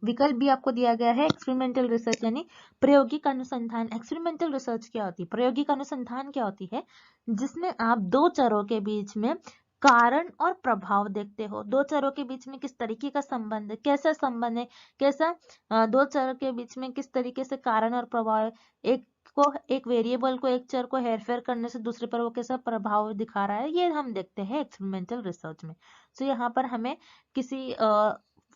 विकल्प भी आपको दिया गया है एक्सपेरिमेंटल रिसर्च यानी प्रायोगिक अनुसंधान। एक्सपेरिमेंटल रिसर्च क्या होती है, प्रायोगिक अनुसंधान क्या होती है, जिसमें आप दो चरों के बीच में कारण और प्रभाव देखते हो। दो चरों के बीच में किस तरीके का संबंध है, कैसा संबंध है, कैसा दो चरों के बीच में किस तरीके से कारण और प्रभाव है, एक वेरिएबल को, एक चर को हेरफेर करने से दूसरे पर वो कैसा प्रभाव दिखा रहा है, ये हम देखते हैं एक्सपेरिमेंटल रिसर्च में। तो यहाँ पर हमें किसी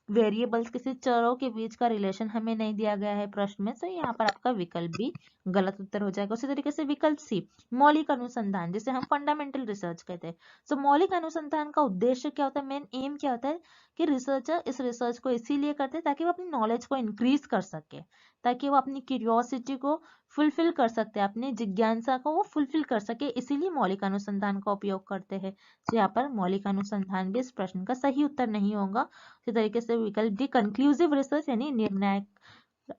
वेरिएबल्स, किसी चरों के बीच का रिलेशन हमें नहीं दिया गया है प्रश्न में, तो यहाँ पर आपका विकल्प भी गलत उत्तर हो जाएगा। उसी तरीके से विकल्प सी, मौलिक अनुसंधान, जिसे हम फंडामेंटल रिसर्च कहते हैं। सो मौलिक अनुसंधान का उद्देश्य क्या होता है, मेन एम क्या होता है कि रिसर्चर इस रिसर्च को इसीलिए करते हैं ताकि वो अपनी नॉलेज को इंक्रीज कर सके, ताकि वो अपनी क्यूरियोसिटी को फुलफिल कर सकते हैं, अपनी जिज्ञासा को वो फुलफिल कर सके, इसीलिए मौलिक अनुसंधान का उपयोग करते हैं। तो यहाँ पर मौलिक अनुसंधान भी इस प्रश्न का सही उत्तर नहीं होगा। इसी तरीके से विकल्प डी, कंक्लूसिव रिसर्च यानी निर्णायक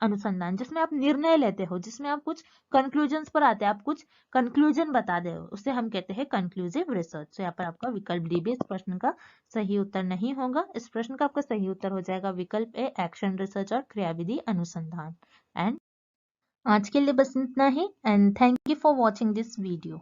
अनुसंधान, जिसमें आप निर्णय लेते हो, जिसमें आप कुछ कंक्लूजन्स पर आते हैं, आप कुछ कंक्लूजन बता दे, उसे हम कहते हैं कंक्लूसिव रिसर्च। तो यहाँ पर आपका विकल्प डी भी इस प्रश्न का सही उत्तर नहीं होगा। इस प्रश्न का आपका सही उत्तर हो जाएगा विकल्प ए, एक्शन रिसर्च और क्रियाविधि अनुसंधान। एंड आज के लिए बस इतना ही, and thank you for watching this video.